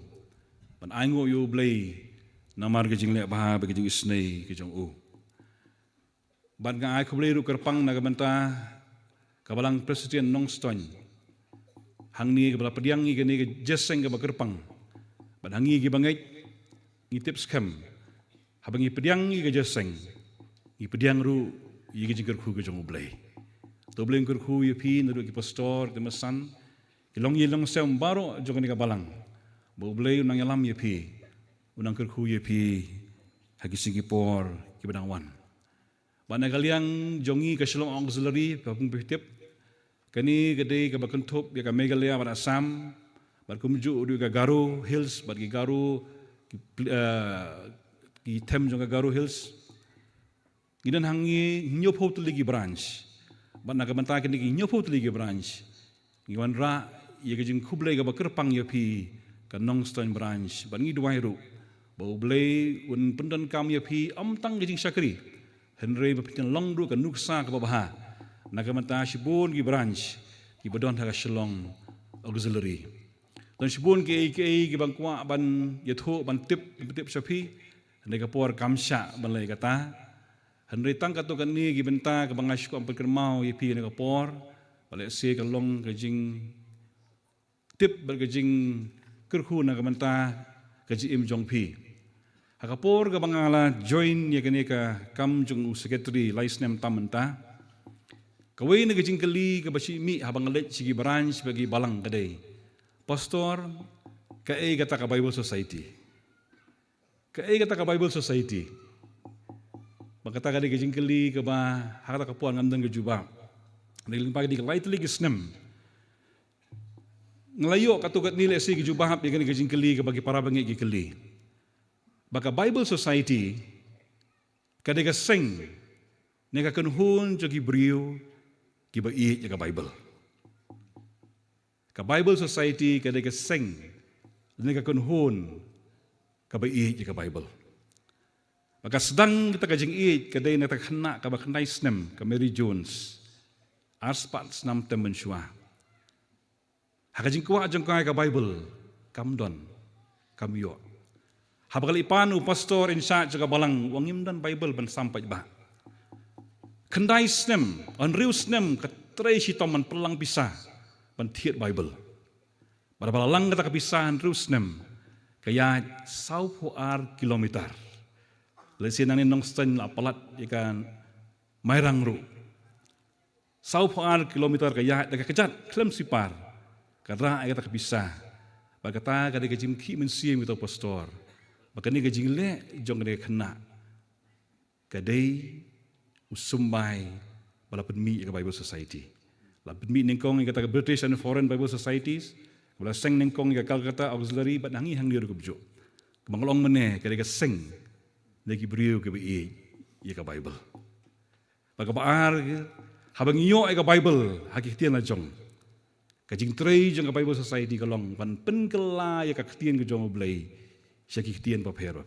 ban aingo yu blay namar ke jing la ba ba ke jing isne ke jong u ban ga ai ku blay ru kerpang na ke banta kabalang presiden nong Stone Hangni ke bala pediang ni ke ni ke jeseng ke bakerpang. Bad hangi ke bangai ni tips kam. Habangi pediang ni ke jeseng. Ni pediang ru i ke jingker khu ke jong blai. To blai ker khu ye pi na ke pastor te masan. Ilong ye long sem baro jong ni ka balang. Bo blai unang yalam ye pi. Unang ker khu ye pi hagi Singapore ke badang wan. Bana kaliang jongi ke Shalom Auxiliary papung pitip kani gede ke bakentup ya ke Meghalaya pada Assam bar kumju du ke Garo Hills bar ke Garo ki tem jong Garo Hills ngidan hangi nyopo ligi branch ban naga menta ki nyopo ligi branch ngiwan ra ye gajing kublai ga bakerpang ya pi ka Nongstone branch ban ngi duai ru bau blai un pendan kam ya pi amtang gajing syakri henry bapin long ru ka nuksa ka babaha naga menta shibun gi branch ki badon ha shalong auxiliary dan shibun ki bangkwa ban yatho ban tip shapi nega por kamsha ban lai kata henry tang katu kan ni gi benta ka bangash ko ampel kermau ye pi nega por bale se ka long gajing tip ber gajing kerhu naga menta gaji im jong pi hakapor ka bangala join ye kene ka kam jung secretary laisnem tamenta kawai na gajing kali ka basi mi habang alet sigi branch bagi balang kadai pastor ka kata ka Bible Society kata ka Bible Society makata ka di gajing kali ka ba hakata ka puan ngamdan ka juba niling pagi di ka lightly gisnem ngelayo katugat nila si gijubahap di gajing kali ka bagi para bangi gikali baka Bible Society kada ka sing nega kanhun jogi brio giba i ka Bible ka Bible Society kada ka sing nega kanhun ka ba i ka Bible maka sedang kita kajing i kada na takna ka ba knai snem ka Mary Jones arspat snam temen shua hakajing kuwa jong ka Bible kamdon kamyo habakal ipanu pastor insya jaga balang wangim dan Bible ban sampai ba kendai snem onriu snem katrai sitoman pelang pisah ban thiet Bible pada balang kata kepisahan riu snem kaya 10 kilometer lesi nang Nongstone la palat ikan mairang ru 10 kilometer kaya dekat kejat klem sipar kadra kata kepisah bagata kada gajim ki mensiam kita pastor bakani gajing le jong de kena kadai usumbai bala penmi ka Bible Society la penmi ningkong kata British and Foreign Bible Societies bala seng ningkong ka Calcutta Auxiliary bat hangi hang dir kubjo kemangolong mene kada ka seng lagi beriu ke bi ka Bible baka baar habang iyo ka Bible hakiktian la jong kajing trei jong ka Bible Society kalong pan penkela ya ka ktien ke jong blai syaki ktien paper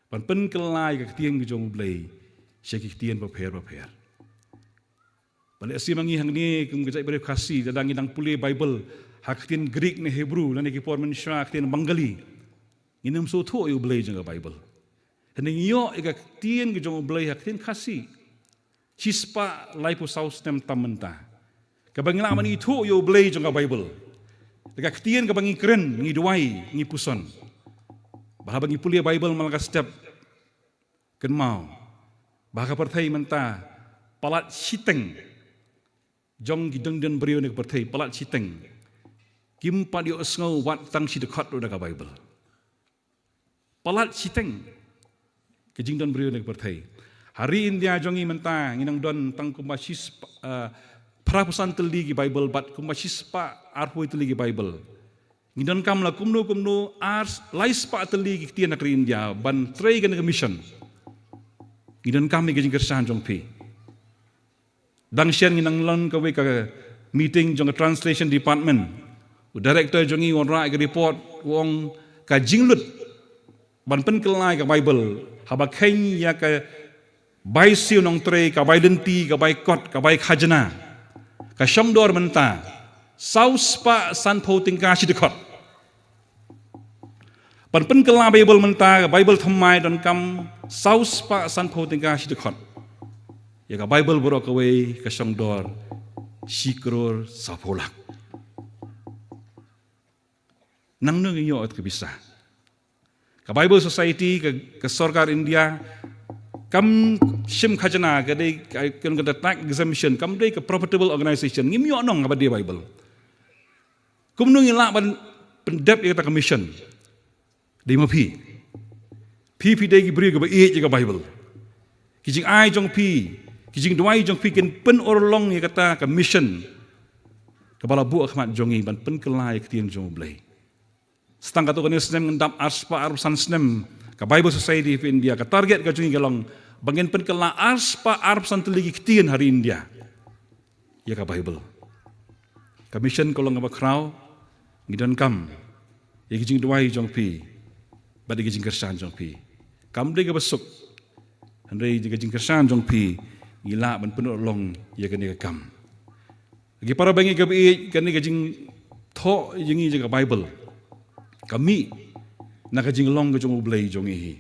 pan penkela ya ka ktien ke jong blai syaki ktien paper pan asi mangi hang ni kum gajai bere khasi dadang inang pule Bible hak ktien Greek ne Hebrew lan ki por men sya ktien Bengali inam so tho yu blai jong ka Bible hening yo ka ktien ke jong blai hak ktien khasi chispa laipo saus tem tamenta kabang laman itu yo blay jong ka Bible dekat ketien kabang keren ngi duai ngi puson bahaba ngi pulia Bible malaka step ken mau bahaka perthai menta palat siteng jong gideng den brio ne perthai palat siteng kim pa dio sngo wat tang si dekat do ka Bible palat siteng kejing don brio ne perthai hari India jongi menta nginang don tang kumasis Prapusan teligi Bible bat kumasispa arpo teligi Bible. Ngidan kam la kumno ars laispa teligi tian nak India ban trei gan mission. Ngidan kam gajing kersan jong pi. Dang sian nginang lon ka we ka meeting jong translation department. Director jongi onra ka report wong ka jinglut ban pen kelai ka Bible haba khain ya ka bai siu nong trei ka bai denti ka bai kot ka bai khajana. Kasyong dor menta saus pa san po tingka si dekot pan pen kela Bible menta Bible thamai dan kam saus pa san po tingka si dekot ya ka Bible borok away kasyong dor sikror sapolak nang nung iyo at kabisa ka Bible Society ka Sarkar India kam shim khajana kadai kan kata tax exemption kam dai ka profitable organization ngim yo nong abadi Bible kum nung ila ban pendep ya kata commission dei ma pi dai gi bri ga ba e ga Bible kijing ai jong pi kijing duai jong pi ken pen orlong ya kata commission kepala bu akhmat jongi ban pen kelai ktien jong blai Setang katu kani snem ngendap arspa arsan snem ka Bible Society of India ka target ka jungi galong bangin pen kala arspa arsan teligi ketien hari India. Ya ka Bible. Ka mission kolong ka kraw ngidon kam. Ya kijing duai jong pi. Badi kijing kersan jong pi. Kam de ka besuk. Handai kijing kersan jong pi gila ban penuh long ya kani ka kam. Lagi para bangi ka bi kani kijing tho jingi je ka Bible. Kami nak jing long ke jong ublay jong ihi.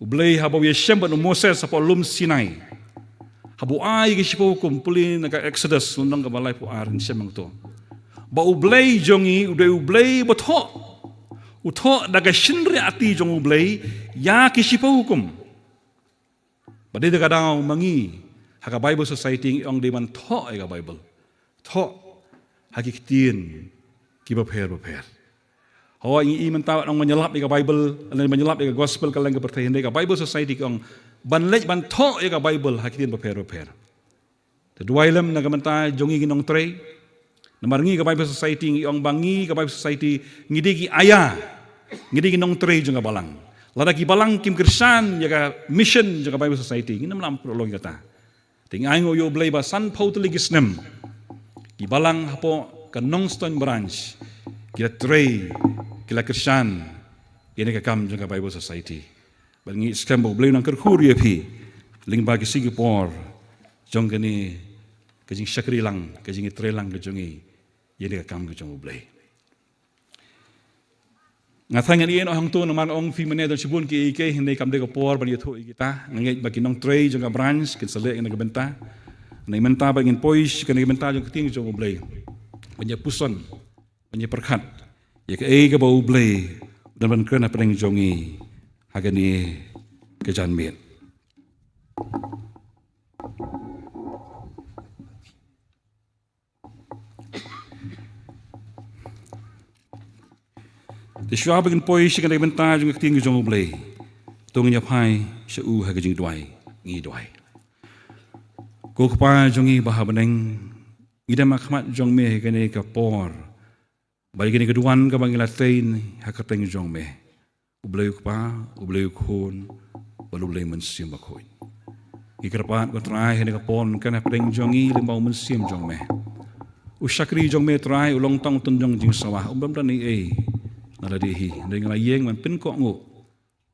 Ublay habaw Yeshem ban Moses sa lum Sinai. Habu ai ke sipo hukum puli nak Exodus lundang ke balai pu arin semang to. Ba ublay jong i uday ublay batho. Utho daga shinri ati jong ublay ya ke sipo hukum. Badai daga daw mangi haka Bible Society ong de man tho ai ka Bible. Tho hakiktin ki baper. Hawa ingi mentawat ang menyelap ika Bible, ang menyelap ika gospel kalang kepercayaan ika Bible Society kong banlej banto ika Bible hakitin paper. Kedua ilam nagamanta jongi ginong tray, namaringi ika Bible Society ang bangi ika Bible Society ngidigi aya, ngidigi ginong tray jonga balang. Ladaki balang kim Kristan yaka mission jonga Bible Society ginam lam prolong kata. Tingai ngoyo blay ba san pautli gisnem. Gibalang hapo kanong stone branch. Kila tray, kila Kristan, ini kakam jangka Bible Society. Bangi skembo beli nang kerkuri api, ling bagi Singapore, jong kini kajing syakri lang, kajing tray lang kajongi, ini kakam kajong beli. Ngatangan iyan orang tu naman ong fi mana dan sibun ki ike hindi kam deka por bani tu kita, ngait bagi nong tray jangka branch, kinselek yang nagabenta, naimenta bagi pois, kan nagabenta jong keting jong beli, banyak puson. Banyak perkat. Ya ke ka bau blay dan ban kerana pereng jongi hagani kejan mit. Di syua bagin poi si kana benta jong keting jong blay. Tong nya pai seu hagajing duai ngi duai. Ko pa jongi bahabeneng ida makmat jong me kene ka por. Bagi ni keduan ka bang ilatain hakateng jong me. Ublay pa, ublay khon, balublay mensim bakoy. Ikerpat ko try ni ka pon kana pring jongi limbaw mensim jong me. Usakri jong me try ulong tong tunjong jing sawah umbam dan ni naladihi dengan ayeng man pin ko ngo.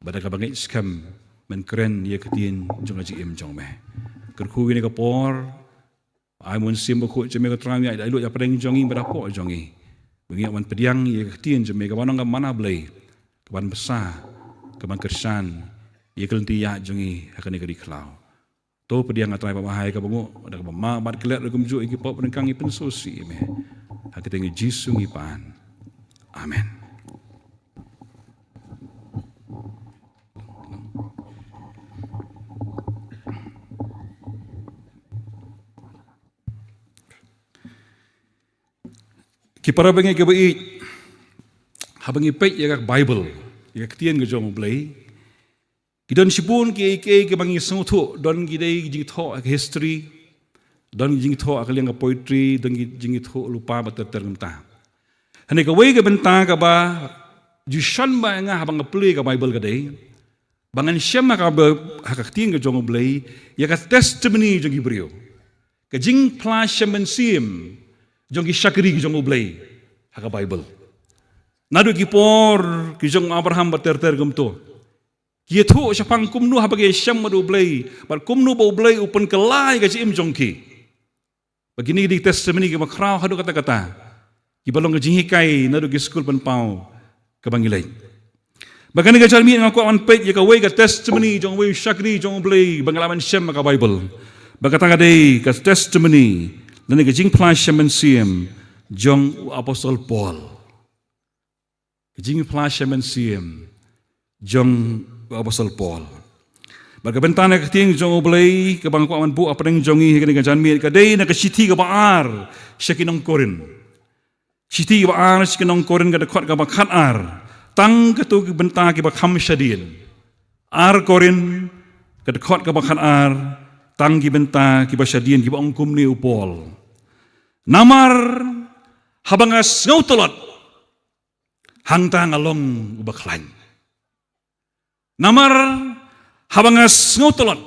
Bada ka bang scam men kren ye ketin jong aji jong me. Kerku ni ka por ai mensim bakoy jeme ka try ai lu ya pring jongi berapo jongi. Bengi wan pediang ye ketien jeme kawan ngam mana blay kawan besar kawan kersan ye kelenti ya jongi akan negeri klau to pediang atrai bahai ka bangu ada ka ma bat kelet regum ju iki pop nengkang i pensosi me haketengi Jisu ngipan amen. Kipara bengi ke bai habangi pek ya Bible ya ketien ke jong blay kidon sipun ke bangi senguthu don gidai jing tho history don jing tho akaliang poetry don jing tho lupa bater tergenta hane ka wei ke benta ka ba jushan ba nga habang play ka Bible ka dei bangan syam ka ba hakatien ke jong blay ya ka testimony jong ibrio ka jing pla shaman sim jong ki syakri ki jong ublay haka Bible. Nadu ki por ki jong Abraham bater gemto. Ki thu syapang kumnu habage syam madu ublay, bar kumnu ba ublay upen kelai ka jim jong ki. Begini di testimony ki makrau hadu kata-kata. Ki balong ka jinghikai nadu ki school pen pau ka bangilay. Bagani ka jalmi ngaku an page ya ka way ka testimony jong way syakri jong ublay bangalaman syam ka Bible. Bagata ka day ka testimony dan kejing plasya mensiam jong Apostol Paul. Kejing plasya mensiam jong Apostol Paul. Bagabentana keting jong oblay ke bangkuan bu apa yang jongi kene kan janmi kadai na kesiti ke baar syakinong korin. Siti ke baar syakinong korin kada khot ka bakhat ar. Tang ketu benta ke bakham syadin. Ar korin kada khot ka bakhat ar. Tang ki benta ki basyadin ki ba ongkum ni upol. Namar habangas ngautolot hang ta ngalong ubak lain. Namar habangas ngotolot,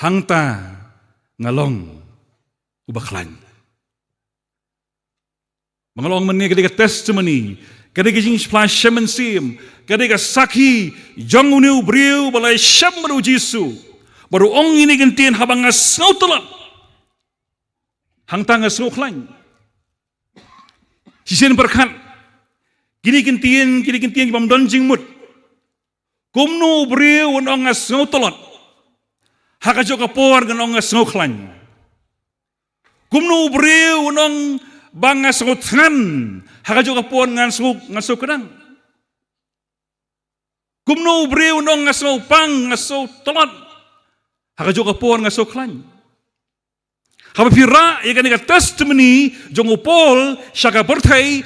hang ta ngalong ubak lain. Mengalong meni ketika testimony, ketika jing splashemen sim, ketika saki jong uniu briu balai syam baru Jisu, baru ong ini gentian habangas ngotolot, hang ta ngasuk lain. Sisen berkat, kini gentian kibam donjing mut, kumnu briu ong ngas ngotolot, hakajo kapor gan ong ngas ngoklan, kumnu briu ong bangas ngutngan, hakajo kapon ngasuk kedang. Kumno briu nong ngasuk pang ngasuk tolot, hakajo kapon ngasuk klan. Hapapira ya kan testimony jong upol syaka pertai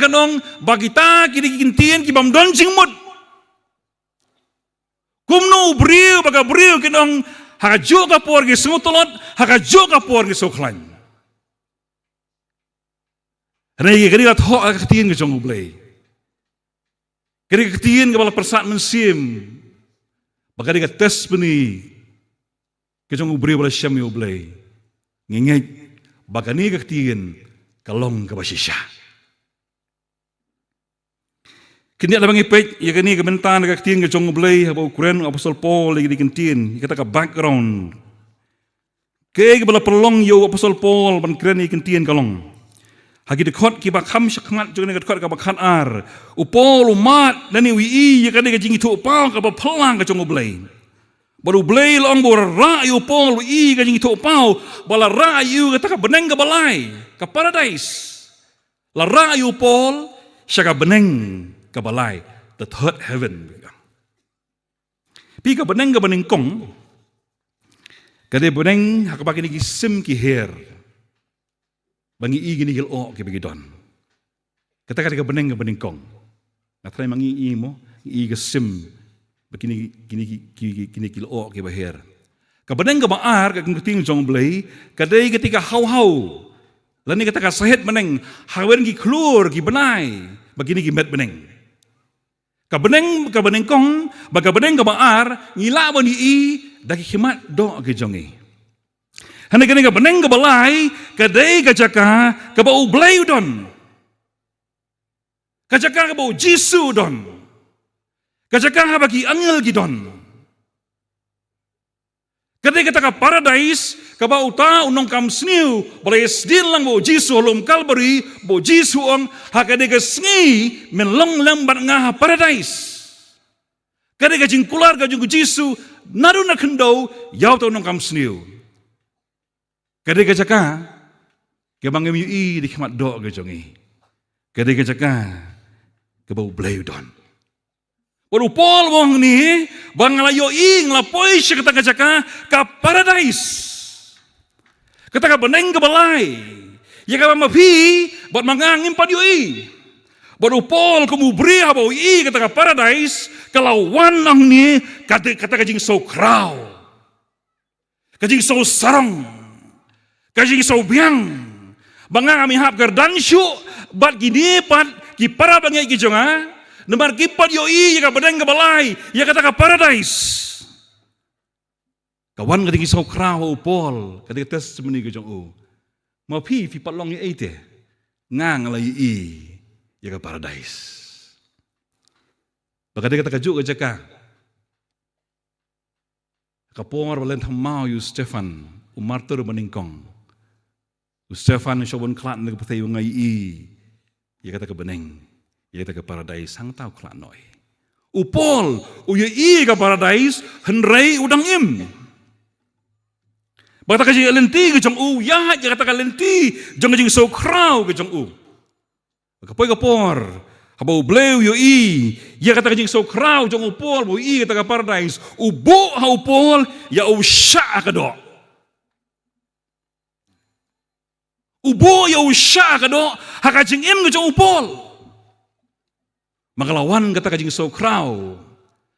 kanong bagita kini kintian kibam donjing mut. Kumno briu baga briu kinong hakajo kapon ngasuk tolot, hakajo kapon ngasuk klan. Raya kini kat ho ketien ke jong ublay. Kini ketien ke bala persat mensim. Baka dia tes beni ke jong ublay bala syam ublay. Ngingit baka ni ketien kalong ke basisya. Kini ada bangi pej ya kini ke bentan ke ketien ke jong ublay haba ukuran apostol Paul lagi di ketien kita ke background. Ke bala pelong yo apostol Paul ban keren ni ketien kalong. Hagi dekot ki bakham syakmat jong dekot ka bakhan ar upol umat dan wi ya kan ke jingi tu pau ka pelang ka jong ublay baru blay long bor ra yu upol wi ka jingi tu pau bala ra yu ka beneng ka balai ka paradise la ra yu upol syaka beneng ka balai the third heaven pi ka beneng kong ka de beneng hak bagi ni sim ki her bangi i gini hil o ke begidon. Kata beneng kong. Natrai mangi i mo i gesim begini gini kil o ke bahir. Ka beneng ke baar ka keting jong blay kadai ketika hau. Lani kata sahet beneng hawen ki klur ki benai begini ki met beneng. Ka beneng kong baga beneng ke baar ngila bani i daki khimat do ke jongi. Hanya kena beneng ke balai, kadai kajaka ke bau blay udon, kajaka ke bau Jisu udon, kajaka bagi angel gidon, kadai kata ke paradise ke bau ta unong kam sniu, balai sedil lang bau Jisu holom Kalbari, bau Jisu ong hakadai ke sngi menlong lambat ngah paradise, kadai kajing kular kajing Jisu naru nak kendau yau ta unong kam sniu. Kadai kajaka, ke bang MUI di khmat do ke jongi. Kadai kajaka, ke bau blay udon. Baru Paul wong ni, bang layo ing lapoi si kata kajaka ka paradise. Kata ka beneng ke balai. Ya ka mapi, buat mangangin pa i. Baru Paul kumubri habau i kata ka paradise, kalawan ang ni kata kajing so kraw. Kajing so sarong. Kajing so biang, bangang kami hap gerdansyu, bat gini pat ki para bangai ki jonga, nemar ki pat yo i ka bedeng ke balai, ya kata ka paradise. Kawan ketika so krau Paul, ketika testimoni ke jong mau pi pat long ye ite, ngang lai i, ya ka paradise. Baka kata kajuk ke jaka, kapor balen thamau yu Stefan, umartur meningkong. Stefan syobon klat nang patay ngai i ya kata ke beneng ya kata ke paradise sang tau klat noi upol uye i ke paradise henrei udang im bata ka lenti ke jong ya kata ka lenti jong jing so krau ke jong kapoi kapor habau bleu yo i ya kata ka jing so krau jong upol bo i kata ke paradise ubo ha upol ya usha ka do ubo ya usha kado hakajing im ke upol makalawan kata kajing so krau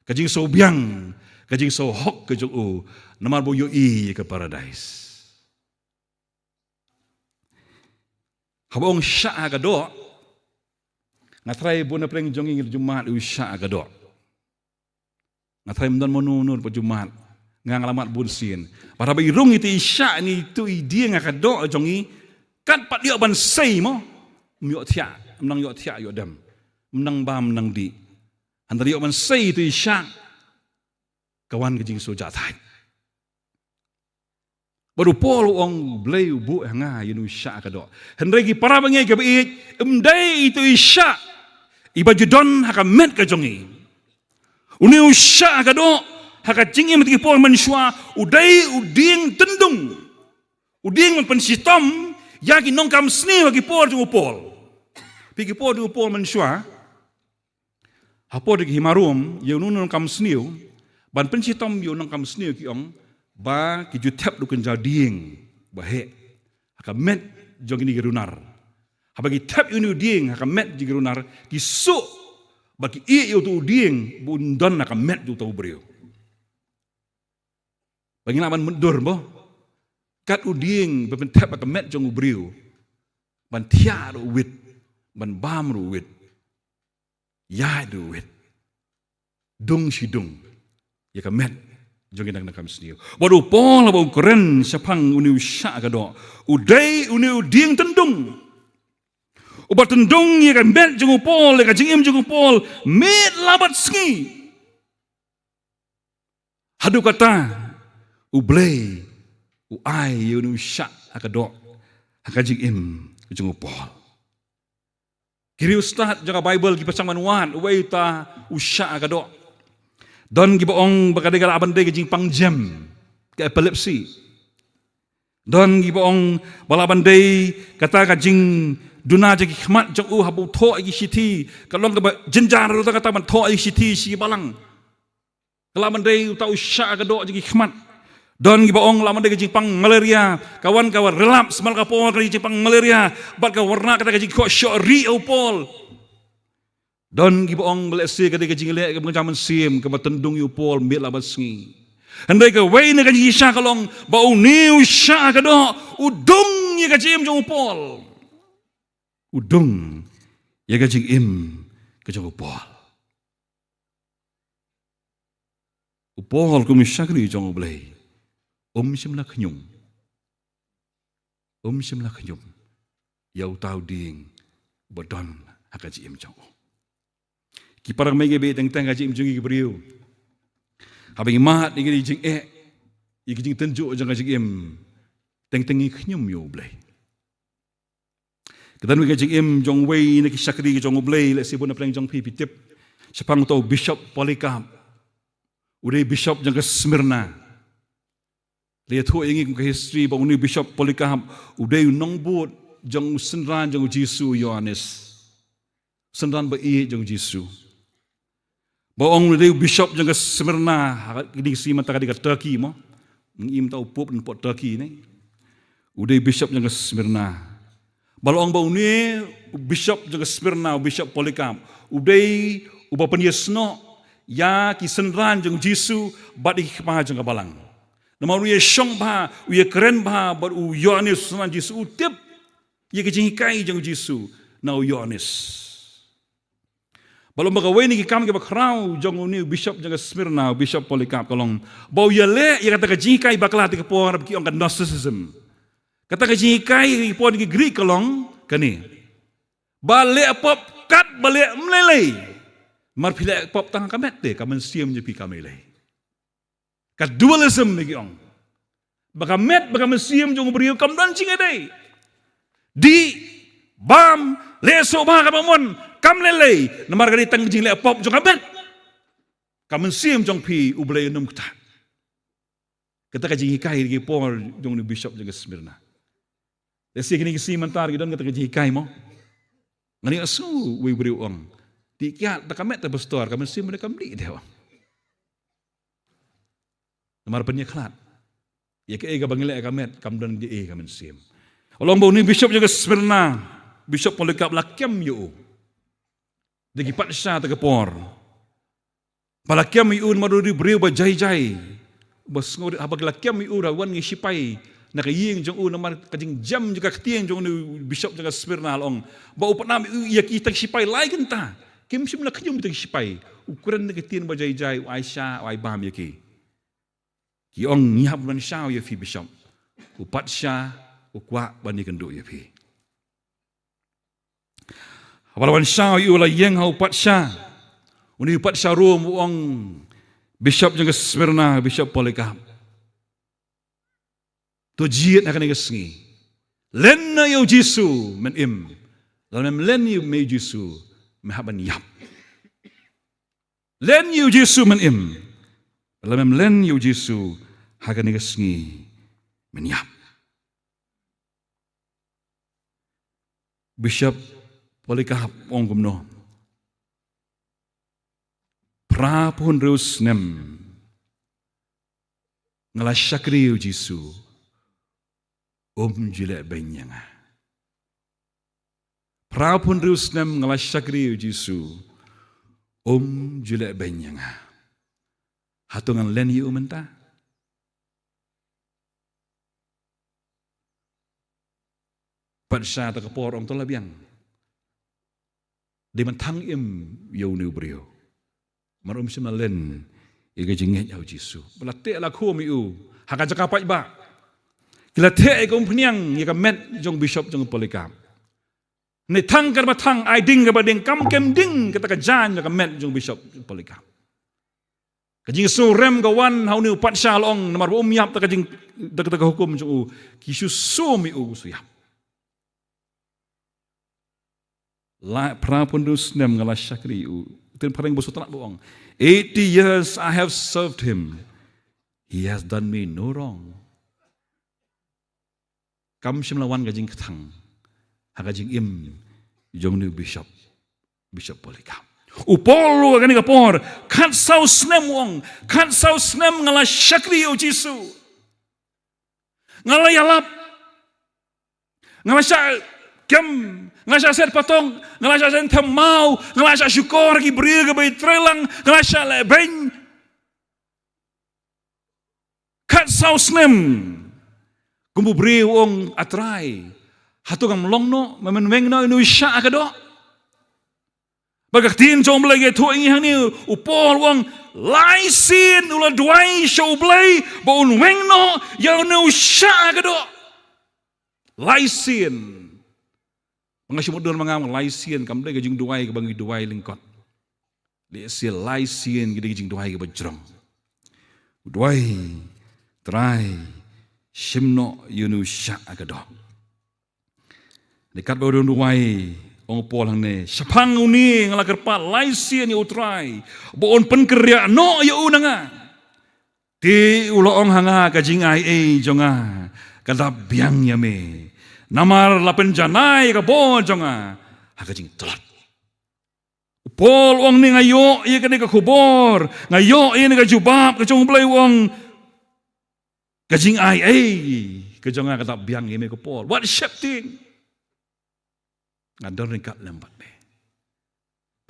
kajing so biang kajing so hok ke namar bo yo i ke paradise habong sha kado Ngatrai bona preng jongi ngil Jumat usya agado. Ngatrai mdan monunur pa Jumat. Ngalamat bunsin. Para bairung itu isya ni itu idea ngakado jongi kan pat dia ban sei mo. Myo tia, menang yo tia yo dam. Menang bam menang di. Antara yo ban sei itu isya. Kawan kejing soja tai. Baru Paul ong blay bu hanga yunu isya kado. Henregi para bangai ke baik emdai itu isya. Iba judon haka met ka jongi. Uni usya kado haka jingi mati Paul manusia udai uding tendung. Uding man pensitom yaki nongkam sni bagi Paul jungu Paul. Pigi Paul jungu Paul manusia. Hapo degi himarum yunu nongkam sniu ban pensitom yu nongkam sniu ki ong ba ki jutap du kenjading bahe haka met jongi ni gerunar. Habagi tap unu ding haka met jigerunar kisu bagi i tu ding bundan haka met tu tau beriu. Bagi laman mundur boh kat uding bepen tap haka met jong beriu ban tia ru wit ban bam ru wit ya ru wit dung si dung ya ka met jongi nang nakam sniu. Waduh Paul ba keren sapang uni usya kado udai uni uding tendung. Ubat tendung ya kan bet jungu Paul ya kan jingim jungu Paul met labat sengi. Hadu kata ublay uai unu syak akadok haka jingim jungu Paul. Kiri ustad jaga Bible ki pasang manuan uai ta usyak akadok. Don ki boong bakadai aban dai jing pangjam ke epilepsi. Don ki boong balaban dai kata ka jing Duna jadi khmat jang habu tho agi siti kalong ka jenjar ru kata man tho agi siti si balang kalaman dei ta usya ka do jadi khmat don gi baong laman dei pang malaria kawan-kawan relap semal ka pol ka pang malaria bat ka warna kata ka ko syori au pol don gi baong belese ka dei le ka jaman sim ka batendung yu pol mit laban sengi handai ka wei ne ka sya kalong bau ni usya ka do udung ye ka jim jong pol udung ya gajing im kejang Paul. Paul kumisakri jong oblay. Simla kenyum. Simla kenyum. Yau tau ding bodon hakaji im jong. Ki parang may gabi teng gaji im jong gibriu. Habang imat ingin jing igijing tenju jong gaji im teng kenyum yo oblay. Ketan we kajing im jong wei na kisakri jong oblay le sibon na pleng jong pipitip sapang to Bishop Polycarp uday Bishop jong Smyrna le thu ingi ko history ba uni Bishop Polycarp uday nongbut jong senran jong Jisu Yohanes senran ba i jong Jisu ba ong uday Bishop jong Smyrna di si mata ka Turkey mo ngim tau pop n pot Turkey ni uday Bishop jong Smyrna balong bau ni Bishop juga Smyrna Bishop Polycarp udai uba penyesno ya ki senran jeng Jisu bat hikmah jeng balang nama uye syong ba uye keren ba bat u Yohanes senran Jisu utip ye ki kai jeng Jisu na u Yohanes balong bagawe ni ki kam ke bakrau jeng uni Bishop jeng Smyrna Bishop Polycarp kalong bau ye le ye kata ki kai baklah ti por ki ong Gnosticism kata kaji kai pon ki Greek kalong kani balik pop kat balik melelei mar pilek pop tang kamet de kamen siam je pi kamele kat dualism ni ong baka met baka siam jong beriu kam dan cing ade di bam leso ba kamon kam lelei namar gadi tang jing le pop jong kamet kamen siam jong pi ublei num kata kata kaji kai ki por jong ni Bishop jong Smyrna Desi kini kisi mentar gidan kata keji kai mo. Ngani asu we beri ong. Ti kia ta kamet ta pastor kamen sim mereka beli dia. Namar penyeklat. Ya ke ega bangile kamet kam dan di kamen sim. Olong bau ni Bishop juga Smyrna. Bishop Polycarp lakem yo. Degi patsha ta kepor. Palakem yu madu di beri ba jai-jai. Bas ngod habag lakem yu rawan ngisipai nak yeng jong namar kajing jam juga ketieng jong bishop juga Smyrna long ba upat nam ia kita sipai lai kenta kim sim nak kajum kita sipai ukuran nak ketien ba jai Aisyah ai bam ya ki ong nyap ban shao ya fi bishop upat sha ukwa ban ni kendu ya fi apalawan shao yu la yeng ha upat sha uni upat sha rom ong bishop juga Smyrna bishop Polycarp tu jiat akan ngesengi len na yo Jisu men im dalam len yo me Jisu me haban yap len yo Jisu men im dalam len yo Jisu akan ngesengi men yap Bishop Polycarp ong gumno prapun reus nem ngalasakri yo Jisu jile benyanga. Prapun reus nem ngalasakri Jisu. Jile benyanga. Hatungan len yu menta. Padsya ta kapor ong tola biang. Di mentang im yu nu brio. Marum sim len iga jinget yau Jisu. Belate la khu mi u. Haka jakapai ba. Kila te ikong peniang ia met jong bishop jong Polycarp. Ni tang ka batang ai ding ka bading kam kem ding kata ka jan ka met jong bishop Polycarp. Kajing so rem ka wan hau ni upat sha long namar yap ta kajing ta hukum jong kisu so mi su yap. La prapundus nem ngala syakri tin pareng bosu tak boong. 80 years I have served him. He has done me no wrong. Kam sim lawan gajing ketang, hagajing im jong nu bishop Polycarp. Upolo gani kapor, kan sau snem wong, kan sau snem ngala syakri o Jisu, ngala yalap, ngala sya kem, ngala sya ser patong, ngala sya sen temau, ngala sya syukur ki beri ke bayi trelang, ngala sya lebeng, kan sau snem. Kumbu beri wong atrai. Hatu kam longno, memenweng no inu isya akado. Bagak tin jom lagi tu ingi hang ni upol wong laisin ula duai show blay ba unweng no ya inu isya akado. Laisin. Mengasih modal mengam laisin kam lagi jing duai ke bangi duai lingkot. Lesi laisin gede jing duai ke bajrong. Duai trai Shimno yunu syak agadok. Dekat baru nuai ong polang ne. Sapang uni ngalakar pa laisi ni utrai. Boon penkerya no ya unanga. Ti ulo ong hanga kajing ai jonga. Kadab biang yame. Namar lapen janai ka bo jonga. Hakajing telat. Pol ong ni ngayo iya kani ka kubor. Ngayo iya ni ka jubab ka jong belai wong. Kajing ai kajong nga katak biang ime ko Paul. What shifting? Ngador ni kat lembat be.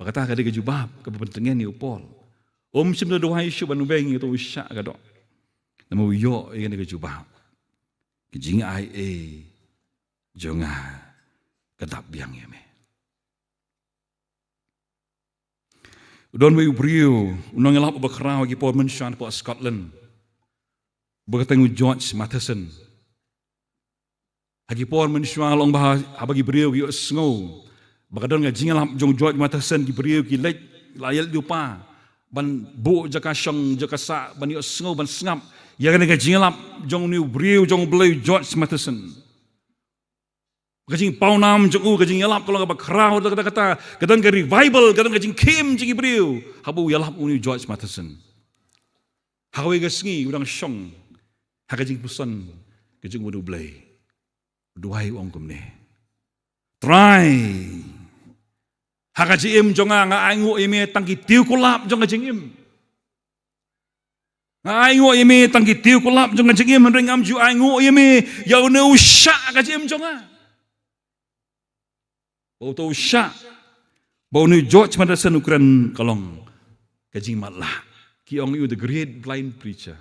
Pakata ka di kajubab kapapentengan ni Paul. Sim na duhay siya banubeng ito usya kadok. Namu yo ikan ni kajubab. Kajing ai jong nga katak biang ime. Udon may ubriyo unang ilap bakraw ki Paul mensyan po Scotland. Berkatengah George Matheson. Hagi por manusia long bah abagi beriau ki sngo. Bakadon nga jingalap jong George Matheson ki beriau ki lek layal dupa. Ban bu jaka syong jaka sa ban yo sngo ban sngap. Ya kan nga jingalap jong new beriau jong belai George Matheson. Kajing paunam jong kajing yalap kalau ngabak crowd kata-kata kadang ke revival kadang kajing kim jing beriau. Habu yalap uni George Matheson. Hawe gasngi udang syong. Hakajing pusan kajing wadu blay. Duai wong kumne. Try. Hakajing im jonga nga aingu ime tangki tiu kulap jong kajing im. Nga aingu ime tangki tiu kulap jong kajing im ring am ju aingu ime yau ne usya kajing im jonga. Bau to usya. Bau ni George Matheson ukuran kalong kajing matlah. Ki ong you the great blind preacher.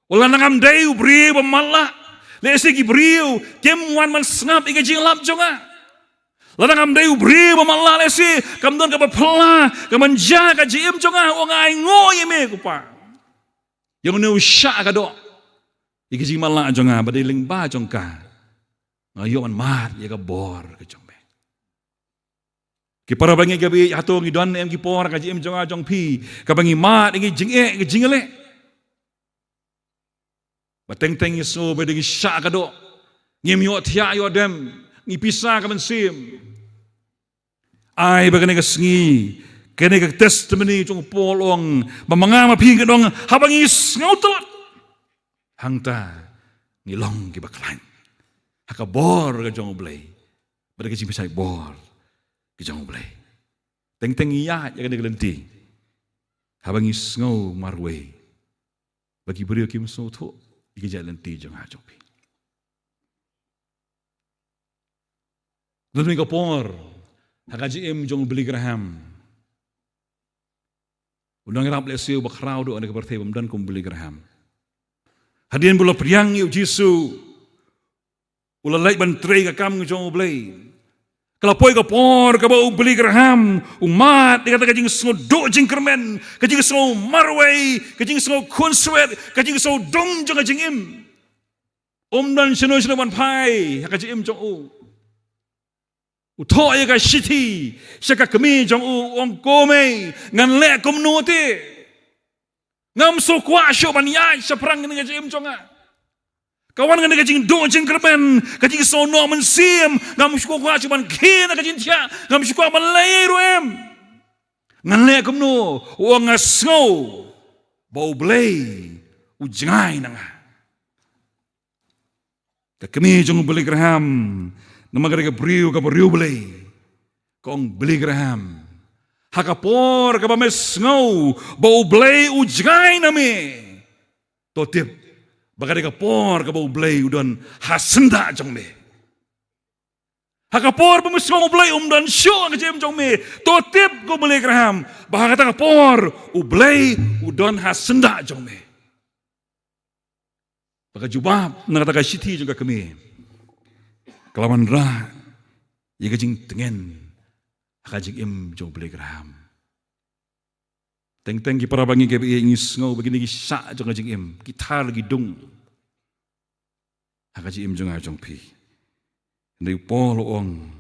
Wala nangam day ubri pamalah Lesi ki beriu, wan man snap ika jing lap jonga. Ladang am deu beriu mamalla lesi, kam don ka bapla, ka manja ka jim jonga, wong ai ngoy me ku pa. Yang ne usha ka do. Ika jing malla jonga, badai ling ba jongka. Ngayo man mat, ya ka bor ka jongbe. Ki para bangi gabi atong idon em ki por ka jim jonga jong pi, ka bangi mat ika jing ka jingale. Bateng-teng Yesu bedeng syak kado. Ngim yo tia yo dem, ngipisa ka mensim. Ai bagane ka sengi, kene ka testimony jong polong, mamanga mapi ka dong habang is ngautot. Hangta ngilong ki baklan. Haka bor ka jong blay. Bada ka jimpisay bor ka jong blay. Teng-teng iya ya kene ka lenti. Habang is ngau marway. Bagi beriyo kim so to. Ika jalan ti jong hajopi. Lalu ika por, hakaji jong beli Graham. Undang irap lesiu bakrau do ane keperti dan kum beli Graham. Hadian bula priang yu Jisu. Ula lai bantri ka kam jong beli. Kalau poi ka por ka bau beli Graham, umat dikata kajing do jing kermen, kajing marway, kajing kunswet, kajing dong jong kajing im. Dan sino ban pai, kajing im jong u. Uto ya ka shiti, syaka kami jong u ong kome, ngan le komnote. Ngam so kwa syo ban yai saprang ni kajing im jong a. Kawan kan kajing do jing kerben, kajing sono mensim, ngam syukur kwa cuman kena kajing tia, ngam syukur malairu em. Nganle kumno, uang ngasngo, bau belai, ujangai nanga. Kami jong beli Graham, nama kerja beriu belai, kong beli Graham. Hakapor kapames ngau, bau belai ujangai nami. Totip. Bagada kapor ka bau blay udan hasenda jong me. Hakapor pemusong blay dan show ka jem jong me. Totip ko beli Graham. Bahkan kata kapor ublay udan hasenda jong me. Baka jubab nakata ka siti juga kami. Kelawan ra ya kajing tengen hakajing im jong beli Graham. Teng-teng ki para bangi gabi ingis ngau begini ki sa jong kajing im gitar lagi dung hakaji im jong ajong pi ndai polo ong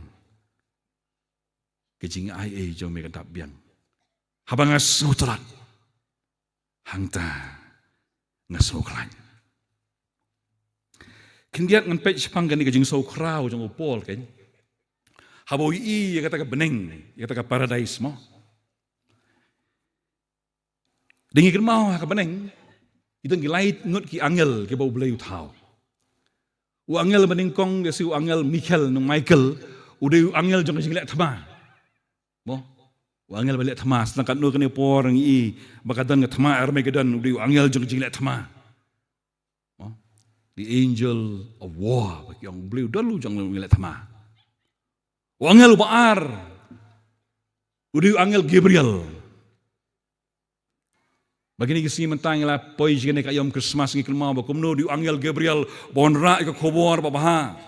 kajing ai jong me kan biang habang asu terat hangta ngaso klan kindiat ngan pe sepang gani kajing so krau jong pol kan habo i ya kata ka beneng ya kata ka paradise mo. Dengi kan mau ka beneng itu ngilait ngut ki angel ki bau belai utau. U angel meningkong ke si u angel Michael nung Michael udah angel jong jing lek thama. Mo u angel balik thama sedangkan nu kene por ngi bakadan ke thama Armageddon udah angel jong jing lek thama. Mo the angel of war bagi yang beliau dalu jong lek thama. U angel baar udah angel Gabriel. Begini kisi mentang lah poi jene kayom Christmas ngi kelma ba kumno di angel Gabriel bonra ka khobor ba baha.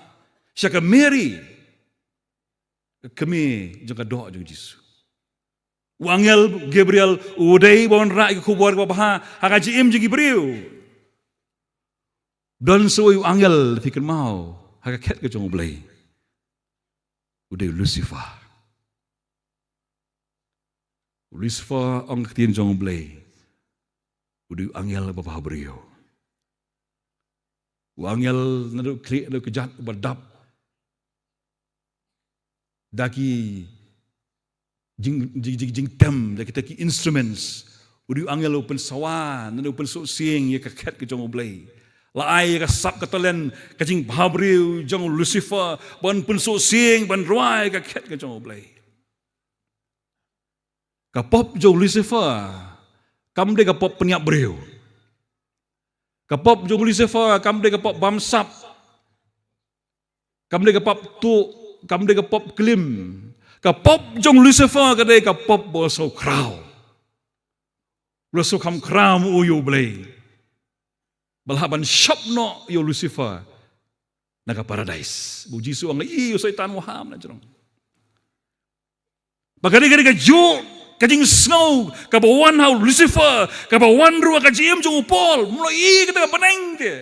Syaka Mary kami jaga doa jeng Yesus. Angel Gabriel udai bonra ka khobor ba baha hakaji im jegi beriu. Dan so angel fikir mau hakaket ka jong blai. Udai Lucifer. Lucifer ang ketien jong blai. Udah angel bapa beriu. Angel nado klik nado kejat berdap. Daki jing tem daki taki instruments. Udah angel open sawan nado open sok sing ya kaket ke jong oblay. Laai ka sap katalen kajing beriu jong Lucifer ban pun sok sing ban ruai kaket ke jong oblay. Kapop jong Lucifer kam de kapop peniap beriu. Kapop jong Lucifer, kam de kapop bamsap. Kam de kapop tu, kam de kapop klim. Kapop jong Lucifer kadai kapop boso krau. Boso kam krau uyu blay. Balhaban syapno yo Lucifer. naga paradise. Bu Jisu ang iyo saitan waham na jurong. Bagari-gari ka jo, kajing snow, kabawan hau Lucifer, kabawan ruwa kajiem jong upol, mulai kita baneng ke.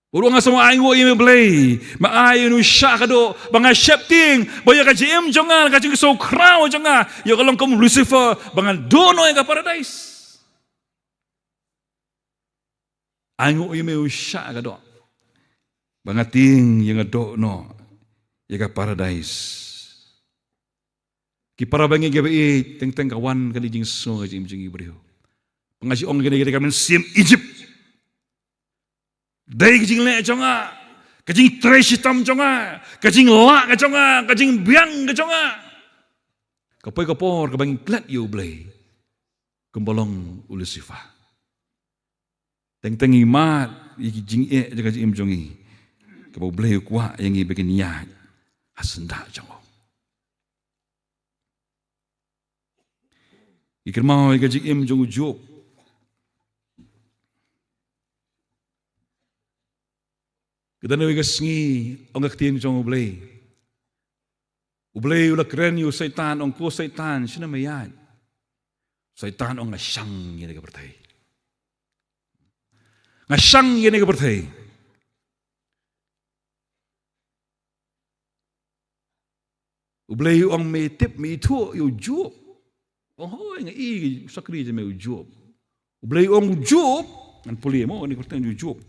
Urang nga sama aing wo ime blay, maayo nu sya kado, banga shepting, baya kajiem jonga, kajing so crow jonga, yo kalong kom Lucifer, banga dono yang ka paradise. Aing wo ime sya kado, banga ting yang dono, yang ka paradise. Ki para bangi gabi teng kawan kali jing so jing ibriho. Pangasi ong gede kami sim Egypt. Dai kajing le jonga, kajing trash hitam jonga, kajing la ka jonga, kajing biang ka jonga. Kapor kabang klat yo blay. Kumbolong Lucifer. Teng imat jing jaga jing jongi. Kapau blay kwa yang bikin niat asenda jongo. Ikir mau kajing jongu Job. Kita nawi kasngi ang aktin jong ublay. Ublay ula keren yu saitan ong ko saitan sina mayad. Saitan ong ngasyang yun ka bertay. Ngasyang yun ka bertay. Ublay yu ang may tip may ito yu Job. Oh hoy nga sakri je may Job. Ublay yu ang Job ang puli mo ni kurtang yu Job.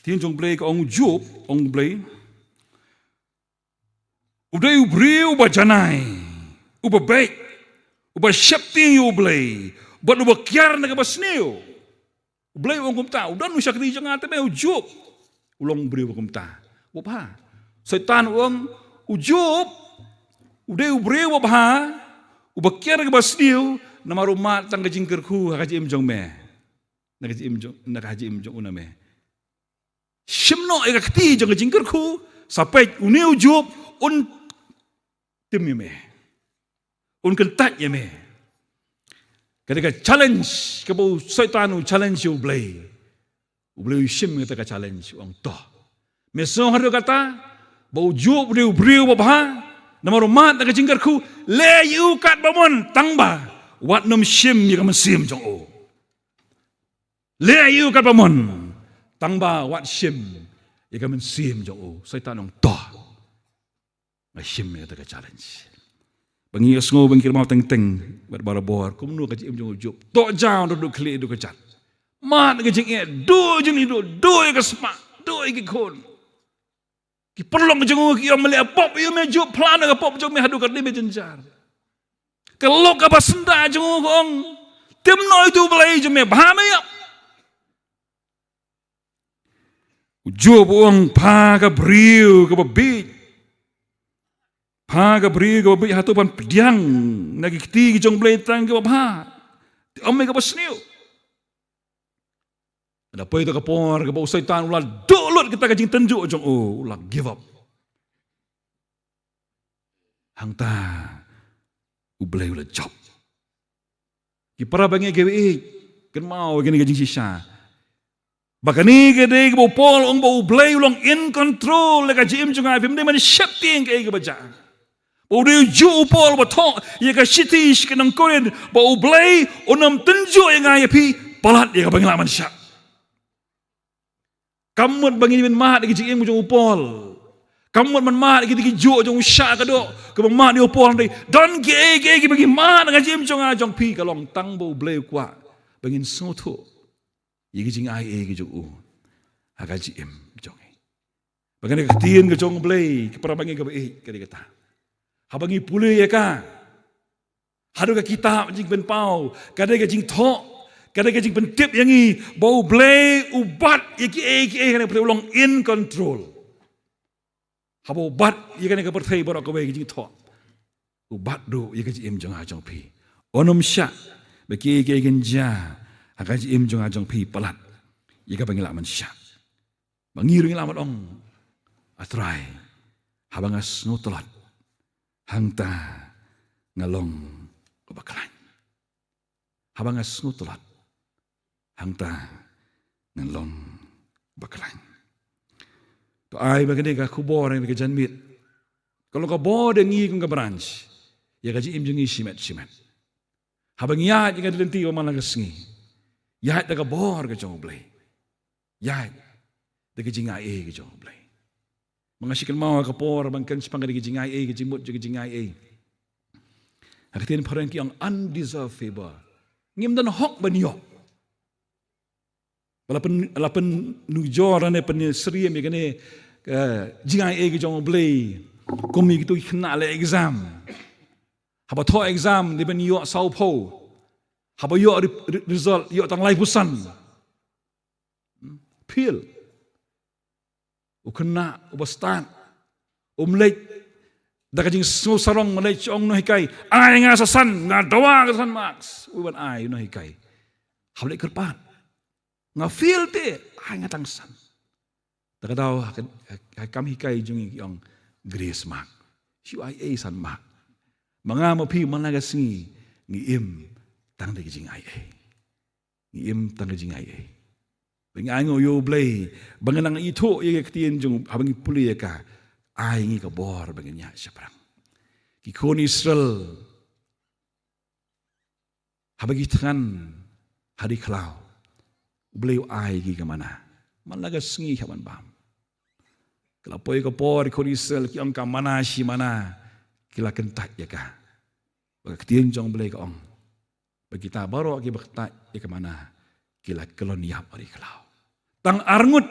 Tien jong blay ka ong Job, ong blay. Uday ubri uba janay, uba baik, uba syapting yu blay, uba uba kiar na kabasniyo. Blay ong kumta, udan mo siya kati jang ate may Job. Ulong bri uba kumta. Uba, saitan ong Job, uday ubri uba ha, uba kiar na kabasniyo, na marumat tang kajing kerku hakaji imjong me. Nakaji imjong una me. Shimno ekakti jang jingkar ku sampai uniu Job un tim me un kentat me ketika challenge kabo setan challenge you blay shim kata challenge ang to meso haro kata bau Job briu babha namaro mat ka jingkar ku le yu kat bamon tangba wat nom shim ya kamesim jong o le yu kat bamon tangba wat shim ika men sim jong o saitan ong to ma shim ya ta challenge bangi asngo bang kirmau teng bat barabor kumnu ka jim jong Job to jaw do kli do ka chat ma ka jing do jing do ka sma do ki kon ki perlong jong ki mele pop yo me Job plan ka pop jong me hadu ka ni me jenjar kalau ka basenda jong ong tim no itu belai jong me bahame ya Job uang paga briu ke babit, paga briu ke babit hatupan pediang nagi keti jong beletang ke babha, ame ke basniu. Ada apa itu kapor ke bau saitan ulah dolut kita kajing tenjuk jong ulah give up. Hangta ublay ulah job. Kipara bangi kewe kan mau gini kajing sisa. Bakani kede ke Paul ong bau blay ulong in control le ka jim junga bim de man shapting ke baja. Bau de ju Paul ba to ye ka shitish ke nang koren bau blay onam tenjo yang ai pi palat ye ka bangla man syak. Kamut bangi min mat ke jim jung Paul. Kamut man mat ke ju jung syak ka do ke bang mat di Paul de don ke bagi mat ka jim junga jong pi ka long tang bau blay kwa bangin soto. Yagi jing ai ke jo hagaji em jongi bagani katien ke jong blay ke para bangi ke kata habangi pule ya ka hadu ka kitab jing ben pau kada ke jing tho kada ke jing ben tip yangi bau blay ubat yaki kana ulong in control habo bat yakane ke perthai borok ke jing tho ubat do yaki em jong ha jong pi onom sya beki ke genja hagaji im jong ajong pi palat ika bangila man syak bangiring lamat ong atrai habangas no tolat hangta ngalong ubaklan. Habang ngasngutulat hangta ngalong ubaklan. To ay bagani ka kubor ang kajanmit. Kalau ka bod ang ngikong ka branch, ya kaji imjung simet. Habang yahat yung kadilenti o malagasngi, yahat na ka bor ka jong oblay. Yahat na ka jingay ka jong oblay. Mga sikil mga kapor, bangkan sepang ka jingay ka jimut ka jingay. Akitin parang ki ang undeserved favor. Ngim dan hok banyo. Walaupun nujoran ne pen seriam ya kene jingay ka jong oblay. Kumi gitu kena le exam. Haba to exam di ben yo Sao Po. Haba yo result yo tang lai pusan. Pil. Ukena ubastan. Umlek dakajing sarong malay chong no hikai. Ay nga sasan nga dawa sasan max. Uban ay no hikai. Haba kerpat. Nga feel te ay nga tangsan. Dakadaw kami hikai jung yung grace mak. CIA san mak. Mga mapi managas ni im tang de jing ai. Ni im tang de jing ai. Bengango yo blay banganang ito ye ktien jung habang puli ka ai ngi ka bor banganya saprang. Ki kon Israel habang itan hari klau. Blay ai gi ka mana. Managas ngi haban bam. Kelapoy ka por korisel ki ang kamana si mana kila kentak ya ka. Bagi ketien jong belai ka ong. Bagi kita baru ki baktak ya ke mana kila kelon yap ari kelau. Tang arngut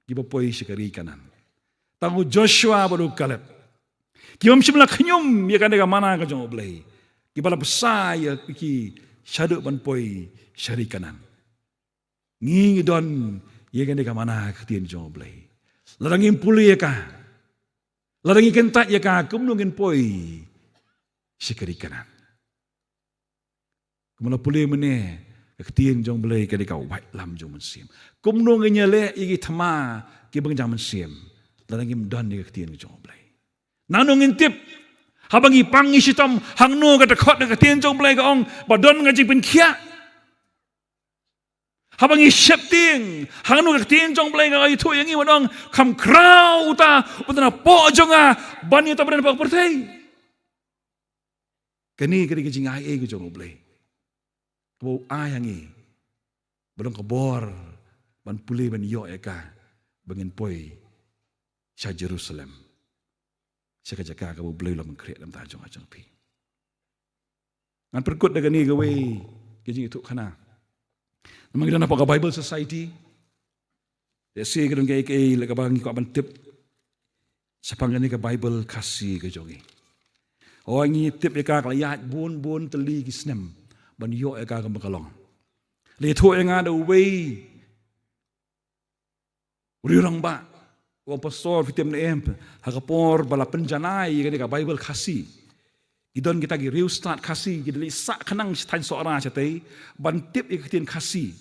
ki bapoy sikari kanan. Tang Joshua baru Caleb. Ki om simla knyum ya kan ka mana ka jong belai. Ki bala besar ya ki syadu ban poi syari kanan. Ngi don ya kan ka mana ketien jong belai. Larangin puli ya ka. Larangin kentak ya ka. Kumnungin poi. Sikari kanan. Kumula puli mene. Ketien jong belai ka di ka white lam jong mensim. Kumnungin ya le. Igi thama. Ki bang jang mensim. Larangin don di ketien jong belai. Nanungin tip. Habang ipang isitam. Hang nu kata kot na ketien jong belai ka ong. Badon ngajik bin kia. Habang isip ting, hang nu ting jong belai ngai tu yang ini wadong kam krau ta, utana po jonga bani ta berana pak pertai. Kani kari kejing ai ke jong belai. Kau ai hangi, badong kabor ban pulih ban yo eka, bangin poi sa Jerusalem. Sa kajaka kau belai lam kreat lam ta jong ajang pi. Ngan perkut daga ni gawe kejing itu kana. Memang kita nampak Bible Society. Dia say kadang kaya lagi bang ikut bantip. Sepanggan ni ke Bible kasih ke jongi. Orang ni tip eka kelayat bun teli kisnem ban yo eka ke makalong. Le tu yang ada way. Uri orang ba. Orang pastor fitem ne em hakapor bala penjanai ke Bible kasih. Idon kita gi riu start kasih gi sak kanang tan seorang catai bantip iketin kasih.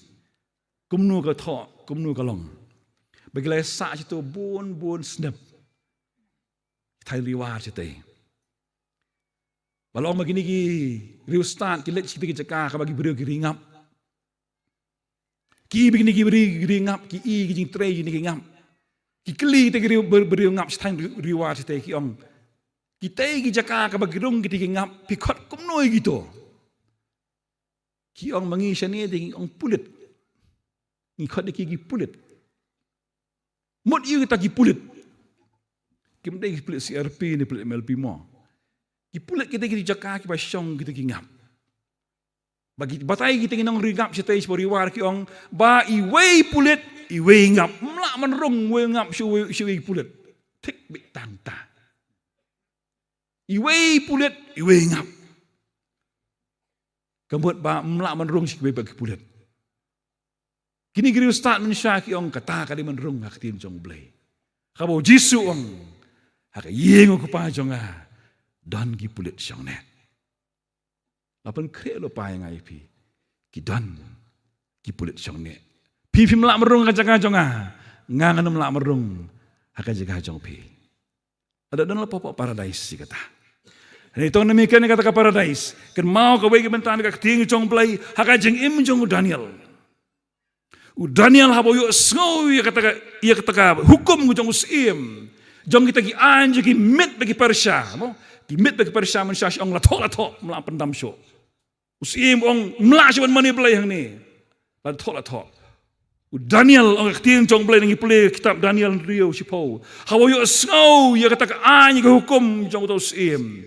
Kumnu ka tho, kumnu ka long. Bagilai sak situ bun snap. Thai liwar catai. Balong begini gi riu start ki let situ ki jaka ka bagi beriu ki ringap. Ki begini ki beri ringap ki i ki jing tray ni ki ngap. Ki keli te ki beriu ngap tan riwar catai ki ong. Kita gi jaka ka bagirung kita gi ngap pikot kumnoi gitu. Ki ong mangi sani de ong pulit. Ngi khot de ki gi pulit. Mot yu kita gi pulit. Kim de gi pulit CRP ni pulit MLP mo. Ki pulit kita gi jaka ki ba syong kita gi ngap. Bagi batai kita gi nong ringap sitai sepori war ki ong ba iwei pulit iwei ngap. Mlak menrung we ngap syui pulit. Tik bik tanta. Iwei pulit, iwei ngap. Kembut ba melak menrung si kebebak pulit. Kini kiri ustaz Malaysia ki ong kata kali menrung hak tin jong blay. Kabo Jisu ong hak yeng ko pa jong don ki pulit syong net. Lapan kre lo pa yang IP. Ki don ki pulit syong net. Pi melak menrung ka jaga jong ngangan melak menrung hak jaga jong pi. Ada dalam pokok paradise si kata. Dan itu demikian kata ke paradise. Kan mau ke bagi bentan ke ting jong play hakajeng im jong Daniel. Daniel habo yo snow ya kata hukum jong usim. Jong kita ki anje ki mit bagi Persia, mo. Ki mit bagi Persia manusia ong lato melang pendam syo. Usim ong melas mani play hang ni. Lato. Daniel ang ting jong play ngi play kitab Daniel Rio sipo. Habo yo snow ya kata anje ki hukum jong usim.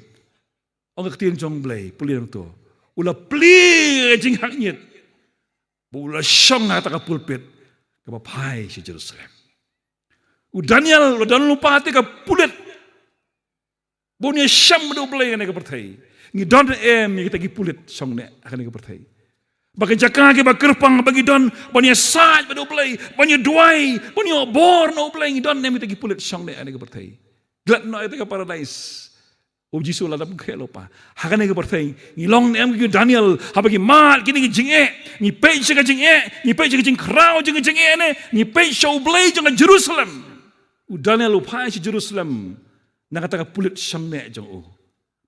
Ang ting jong play play to. Ula play jing haknyet. Ula syong kata ka pulpit ka papai si Jerusalem. Daniel lupa hati ka pulit. Bonya syam do play ka pertai. Ngi don kita gi pulit syong ne akan ka pertai. Bagi jaka ke bakerpang bagi don bonya saj do play, bonya duai, bonya bor no play ngi don kita gi pulit syong ne ka pertai. Glad no itu ka paradise. Jisu la dapat kaya lupa. Hakan yang bertanya, ngilong em ke Daniel, apa ki mat kini ke jingge, ni pei ke jingge, ni pei ke jing krau jing jingge ne, ni pei show blay jang Jerusalem. Daniel lupa si Jerusalem, nak kata pulit syamne jang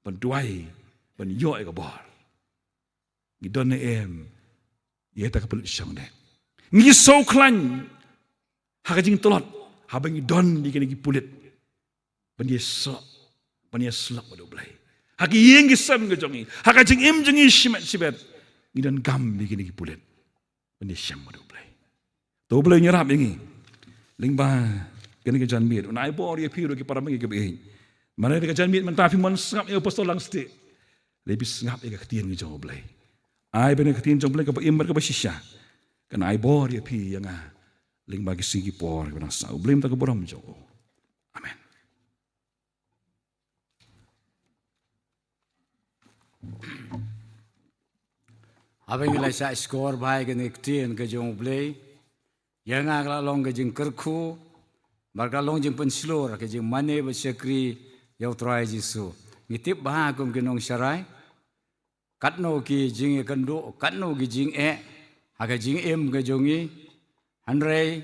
penduai, penyo ke bar. Ngidon em, ia tak pulit syamne. Ngi so klan, hakan jing tolot, habang ngidon di kini pulit, pendia sok. Pania selak pada belai. Haki yang gisam ke jongi. Haka jeng im jengi simet. Ngidan gam bikin lagi pulet. Pania syam pada belai. Tahu belai nyerap ini. Lingba kena ke janmit. Unai bor dia piru ke para mengi ke behin. Mana dia ke janmit mentafi man sengap ia apostol lang stik. Lebih sengap ia ke ketien ke jong belai. Ai benar ketien jong belai ke imbar ke basisya. Kena ai bor dia pi yang lingba ke singi por ke nasa. Belai tak ke boram jong. Amen. Abang ilai sa skor bahai ke nektiin ke jong play. Yang agak long ke jeng kerku. Marga long jeng penslur ke jeng mane bersekri yau try jisu. Ngitip bahai kum ke nong syarai. Katno ki jeng kendo, katno ki jeng haga jeng ke jongi. Hanrei.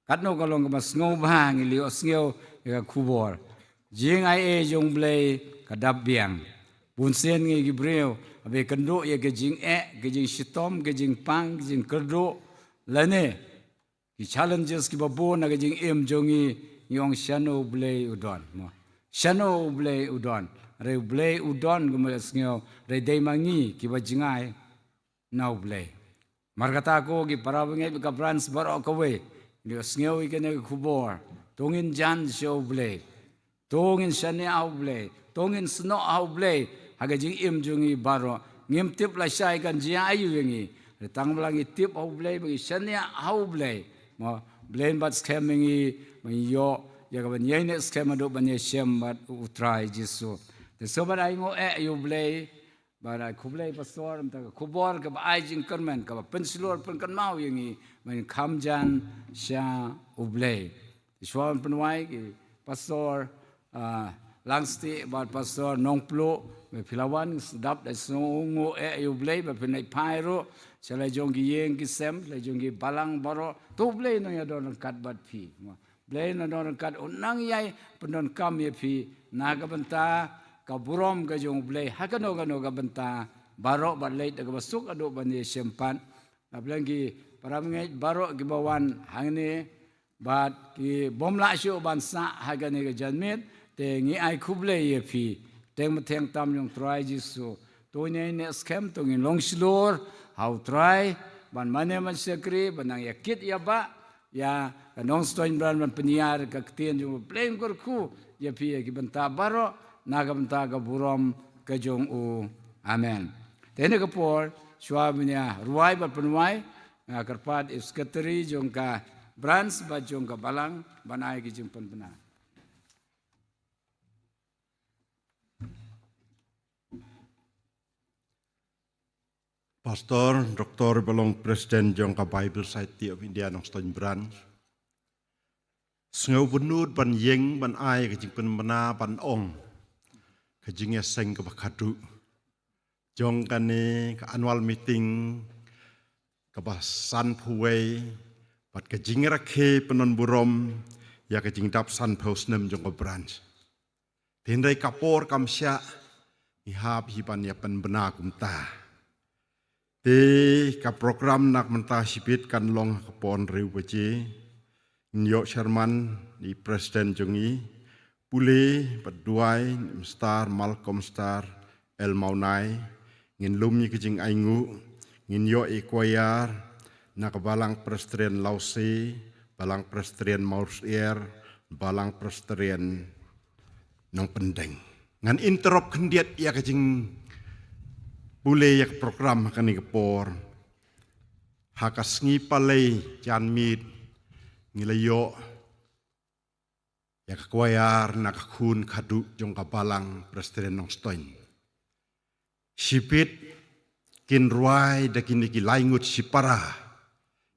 Katno kalong ke mas ngau bahai ngili osngeu ke kubor. Jeng ai jong play kadap biang. Bunsen ngi gibreo abe kendo ye ke jing shitom ke jing pang ke jing kerdo lane ki challenges ki babo na ke jing jongi yong shano blay udon mo shano blay udon re blay udon gumas ngio re dei mangi ki ba jingai now blay markata ko ki parabnge ka brands baro ka we ni ngio ikene kubor tongin jan show blay tongin shane au blay tongin sno au blay haga jing im jungi baro ngim tip la sai kan jia ayu yengi tang belangi tip au blay bagi sania au blay mo blain bat scamming yo ya ka ban yene scam do ban yesem bat utrai jisu de so ban ai ngo yu blay bara kublay pastor ta kubor ka ai jing kermen ka pensilor pen kan mau yengi men kamjan sha ublay iswan penwai ki pastor langsti bat pastor nongplo me pilawan sedap da songo yu blay ba penai pairo sala jonggi yeng ki sem la jonggi balang baro to blay no ya don kat bat pi blay no don kat unang yai pendon kam ye pi naga benta ka burom ka jong blay hakano kano ka benta baro bat late ka basuk ado ban ye sempan ablangi para mengai baro ki bawan hangne bat ki bomla shu ban sa hagane ka janmet te ngi ai kublay ye pi teng mateng tam yung try jisu to ne scam to ngin long slor how try ban mane man sekri banang yakit ya ba ya kanong stoin brand man peniar ka ktien yung plain kor ku ya pi ki benta baro naga benta ka burom ka jong u amen tene ka por swabnya ruai ba penwai karpat iskateri jong ka brands ba jong ka balang banai ki jing penpena. Pastor Dr. Balong Presiden Jongka Bible Society of India nong Stone Branch. Sengau benut ban yeng ban ai kejing penmena ban ong. Kejing seng ke bakadu. Jong kane ke annual meeting ke San Puwei bat kejing rakhe penon burom ya kejing dap San Pausnem Jongka Branch. Tendai kapor kamsya ihap hipan ya penbena kumta. Te ka program nak mentah sipit kan long kapon riu bace. Nyok Sherman di Presiden Jongi. Pule berduai Star Malcolm Star El Maunai. Ngin lumnya kejing aingu. Ngin yo Ekwayar. Nak balang Presiden Lause. Balang Presiden Maursier. Balang Presiden Nong Pendeng. Ngan interop kendiat ya kejing pule ya program kan ikepor. Hakas ngipalay jan mit ngilayo ya kakwayar nakakun kadu jong kabalang Presiden Nong Stoin. Sipit kinruai da kini ki laingut sipara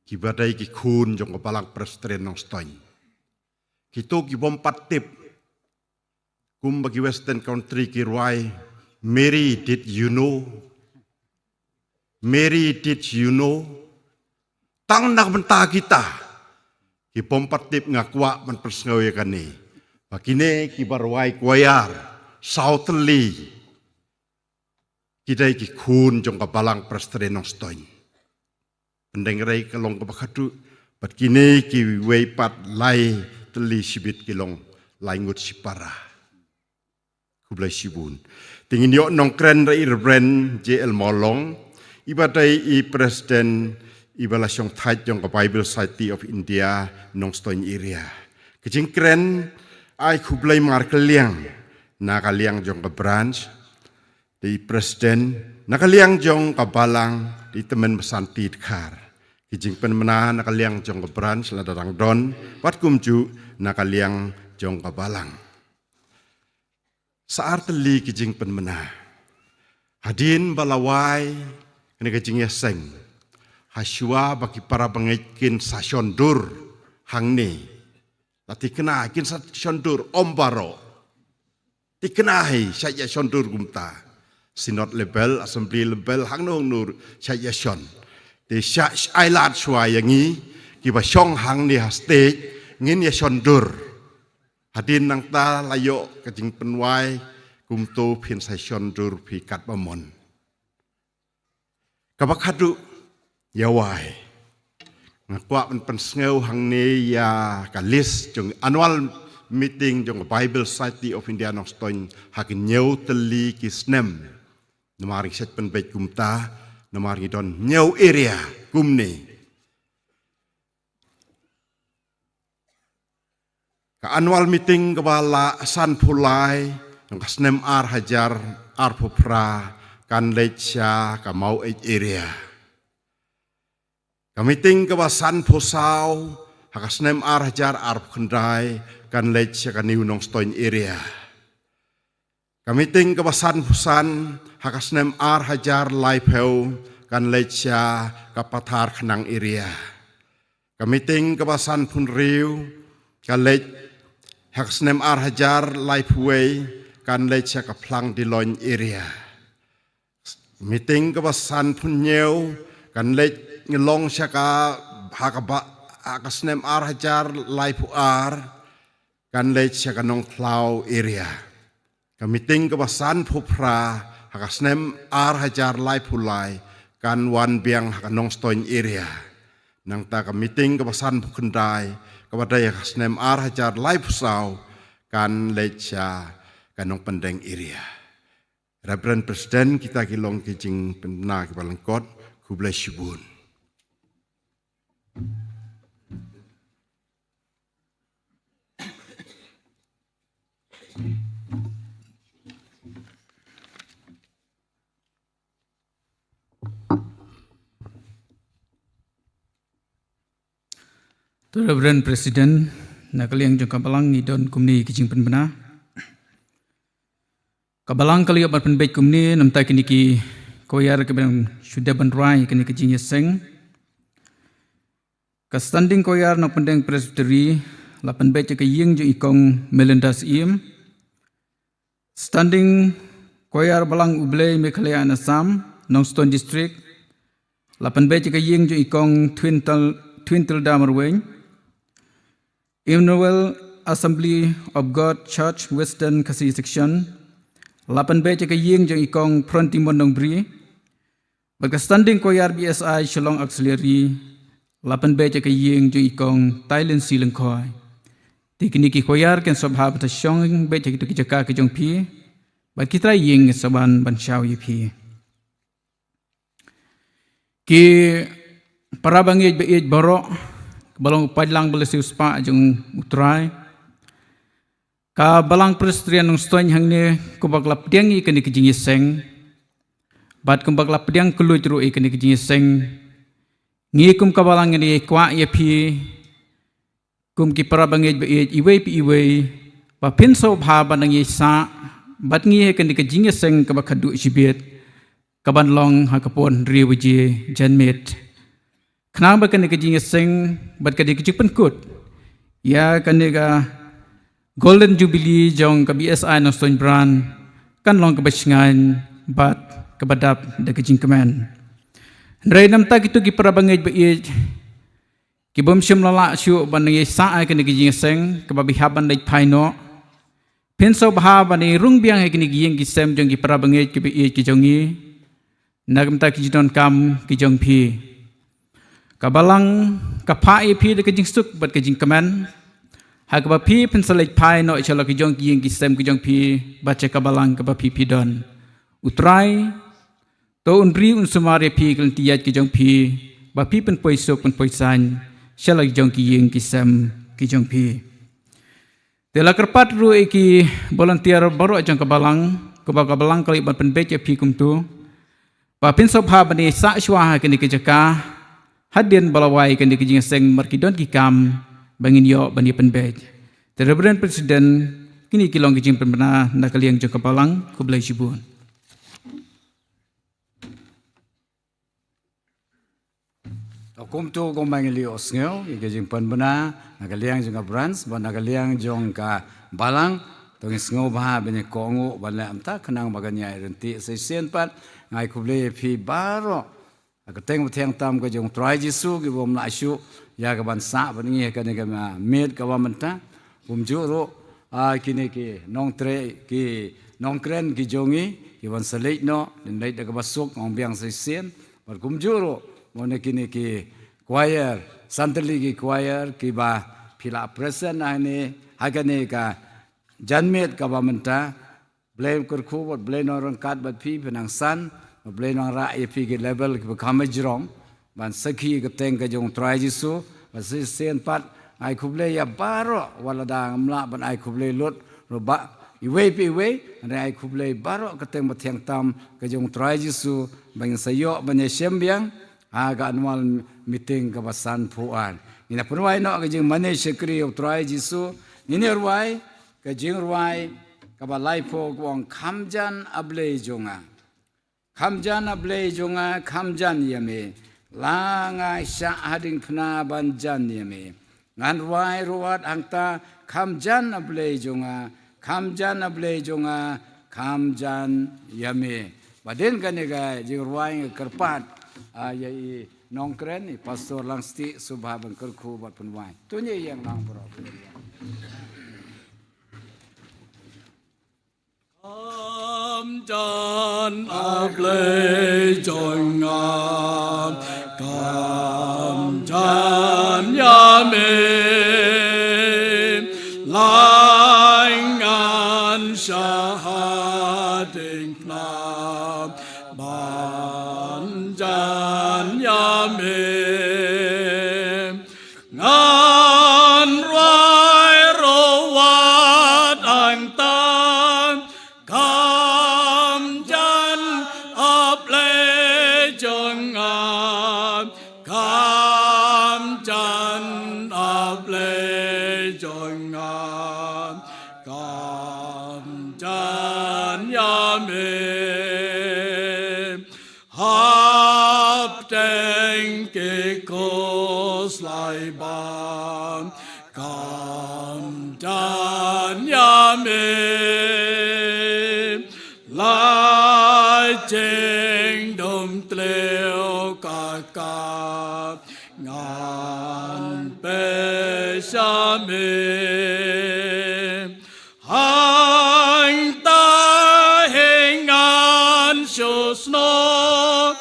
kibadai ki kun jong kabalang Presiden Nong Stoin. Kito ki bompat tip kum bagi Western Country kirwai, Mary did you know? Mary did you know? Tang nak mentah kita. Ki pompat tip ngakwa man persngaw ya kani. Bakine ki barwai kwayar, Southly. Kita ki kun jong kabalang Presiden Nong Stoin. Pendengrai kalong kabakadu. Bakine ki weipat lai teli sibit kilong laingut sipara. Kublai Sibun. Tingin yo nong kren ra irbrand JL Molong. Ibadai i Presiden ibala syong thai jong ka Bible Society of India nong Stoin area. Kejing kren ai kublai markeliang. Nakaliang jong ka branch. Di Presiden nakaliang jong ka balang di temen besanti dekar. Kejing penmena nakaliang jong ka branch ladarang don. Wat kumju nakaliang jong ka balang. Saat teli kijing penmena. Hadin balawai kena kijing yaseng. Hasyua bagi para pengikin sasyondur hang ni. Lati kena kin sasyondur ombaro. Dikenahi saya syondur gumta. Sinot level, assembly level hang nong nur saya syon. Di syak ailat syua yangi kiba syong hang ni haste ngin ya syondur. Hadin nang ta layo kejing penwai kumto pin sai syondur pi kat bamon. Kabakadu yawai. Ngakwa pen sngeu hang ni ya kalis jong annual meeting jong Bible Society of India Nong Stoin hakin nyau teli kisnem. Namaring set pen baik kumta namaring don nyau area kumne. Ka annual meeting kebala San Pulai, yang kasnem hajar pupra kan lecha ka mau area. Ka meeting kebala San Pusau, hakasnem hajar kendai kan lecha ka New Nong Stoin area. Ka meeting kebala San Pusan, hakasnem hajar Laipeu kan lecha ka Pathar Kenang area. Ka meeting kebala San Punriu, kan lech Haksnem hajar Lifeway kan lecha ka plang di loin area. Meeting kebasan punyau kan lech ngelong syaka hakasnem hajar Lifear kan lecha ka nong klau area. Ka meeting kebasan pupra hakasnem hajar Lifepulai kan wan biang hakanong Stoin area. Nang ta ka meeting kebasan kendai kepada yang khasnem hajar Laipusau kan lecha kanong Pendeng area. Reverend Presiden kita kilong kijing pena kibalengkot Kublai Sibun. Reverend Presiden nakaliang jong kabalang idon kumni kijing penbena. Kabalang kali obat penbaik kumni namtai kini ki koyar kebelang sudah benrai kini kijing yeseng. Ka standing koyar nak Pendeng Presbytery lapan baik ke ying jong ikong melendas iem. Standing koyar balang ublay Meghalaya Assam Nong Stoin District lapan baik ke ying jong ikong Twintel Damarweng. Emmanuel Assembly of God Church Western Kasi Section 8B caka ying jong ikong Pronti Mondong Bri baga standing koyar BSI Shillong Auxiliary 8B caka ying jong ikong Thailand Silang Khoi Tikniki koyar ken sabha bata syong be caka tu kijaka ke jong pi ba kita ying saban ban syau yi pi ki para bangij be ej borok balong padlang belesiu spa jong utrai ka balang pedestrian nong stoin hang ne kubak lap diang i kani kijing seng bat kubak lap diang kului tru i kani kijing seng ngi kum ka balang ni kwa ye pi kum ki para bangej be iwe pi iwe ba pin so bha banang ye sa bat ngi he kani kijing seng ka ba khadu sibet ka ban long ha kapon riwje janmet Kenapa kena kejing seng bat kadi kecik penkut ya kena Golden Jubilee jong ke BSI no Stone Brand kan long ke basingan bat ke badap de kejing kemen Ndrai nam tak itu ki para bangej be ki bom syam lala syu ban ye sa kena kejing seng ke babi haban dai phaino penso bha ban rung biang he kena giyeng ki sem jong ki para bangej ki be ki jongi nagam tak ki don kam ki jong phi Kabalang kapai pi de kejing suk bat kejing kemen ha ka pi penselek pai no chala ki jong ki sem ki jong pi baca kabalang ka pi don utrai to unri un sumare pi kan tiat ki jong pi ba pi pen poi suk pen poi san chala ki jong ki sem ki jong pi tela kerpat ru ki volunteer baru jong kabalang kali ban pen bece pi kum tu ba pin sobha bani sa shwa ha ki jaka Hadian balawai kan dikijing seng markidon kikam bangin yo bani penbej. The Reverend President kini kilong kijing penbena nakaliang jong kapalang kublai sibun. Kum tu kong bangin li osngeo kijing penbena nakaliang jong kabrans ban nakaliang jong ka balang tong sngo bah bani kongu ban amta kenang baganya renti seisen pat ngai kublai pi baro Keteng tiang tam ke jong try jisu ke bom na syu ya ke ban sa ban ngi ke ne ke med ke bom ta bom ju ro kini ke nong tre ki nong kren ki jongi ki ban selek no den leit ke basuk ong biang se sien bar kum ju ro mon kini ki choir santali ki choir ki ba phila present ane ha ke ne ka janmet ke bom ta blame kur khu bot blame orang kat bat phi penang san Blay nang ra pi ke level ke bekam jerong ban sakhi ke teng ke jong try jisu ban sen pat ai khuble ya baro wala da mla ban ai khuble lot ro ba iwe pi we ai khuble baro ke teng bathiang tam ke jong try jisu ban sayo ban shem biang aga annual meeting ke basan phuan ina punwai no ke jing mane sekri of try jisu ni ruai ke jing ruai ke ba lai pho kwang khamjan able jonga Kamjan ablay jonga kamjan yame langa sya hading pna banjan yame ngan ruai ruat angta kamjan ablay jonga kamjan yame baden kanega jing ruai kerpat yai nongkren pastor langsti subhaban kerku bat punwai tunye yang lang bro Kamjan ablay jonga kamjan yame langan syahading na banjan yame ngan rai rawat angtan kamjan ablay jonga kamjan ablay jonga kamjan yame hap teng ke kos lai bam kamjan yame lai cheng dom tleo ka ka ngan pe sha me anh ta hình an sô snow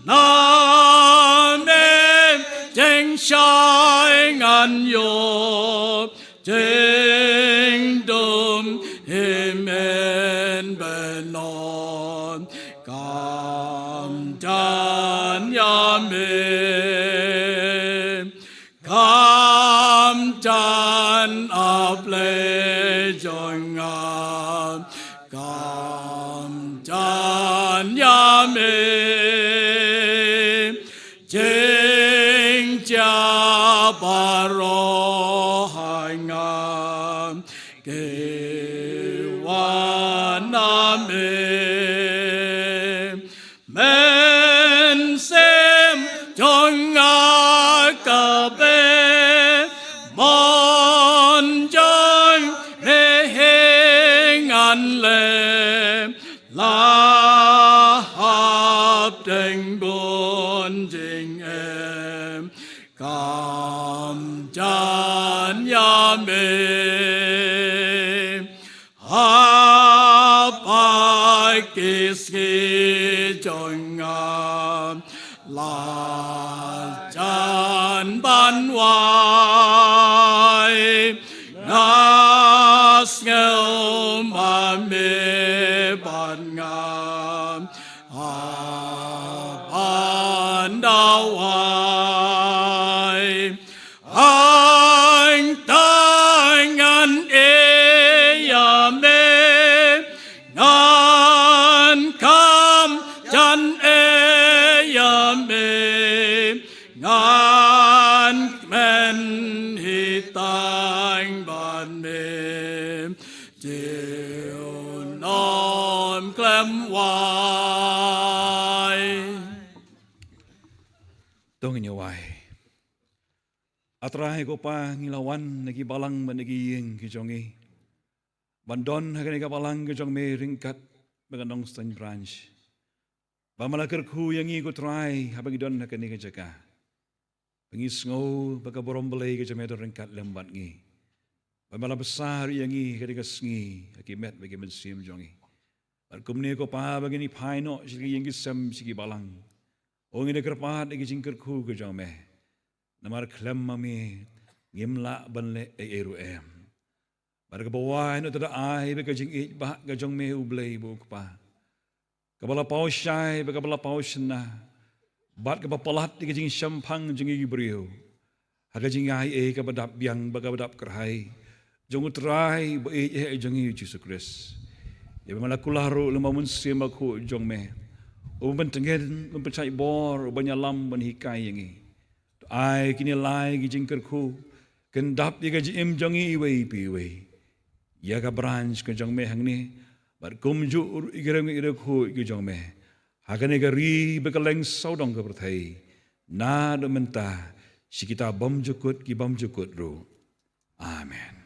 nam em tranh sai ngàn yo tranh đùm himen bên non cảm chan ya mê cảm chan áp lê chọn ngam cảm chan ya mê chính cha ba ro hai ngam kê wan nam men xem chọn ngà cà bê mon chân để hê ngàn lệ la hấp tình buồn tình em cảm chan ya mê hấp ai kis ki chọn ngà la chan ban hoài nas ngel ma mê ban ngam ban đau hoài anh ta ngăn e ya mê ngăn cam chan e ya mê ngàn men hi tang ban mê chiều non clem hoài Tong nyawai. Atrahe ko pa ngilawan nagi balang managi yeng ki jongi. Bandon hagan ka balang ki jong me ringkat baganong stan branch. Bamalakar ku yang i ko try habang idon hagan ka jaka. Pengis ngau baga borombelai ka jame ringkat lembat ngi. Bamala besar yang i ka sngi akimet bagi mensim jongi. Barkumne ko pa bagini paino sigi yang sam sigi balang. O ngi kerpahat igi jingker ku ke jome. Namar klem mami ngimla banle eru em. Bar ke bawah no tada ai be ke jing ich bah ke jong me ublei bu pa. Kabala pau syai be kabala pau sna. Bat ke papalat igi jing syampang jing igi brio. Haga jing ai e ke badap biang ba badap kerhai. Jong utrai be e jong Yesus Kristus. Ya malakulah ro lemamun semaku jong me. Umpentengen umpencai bor banyalam banhikai yangi. Ai kini lai gijingker ku kendap di gaji im jongi iwei piwei. Ya ka branch ke jong me hangni bar kumju igireng ku jong me. Hakane ka ri bekaleng saudong ke perthai. Na do menta si kita bom jukut ki bom jukut ro. Amen.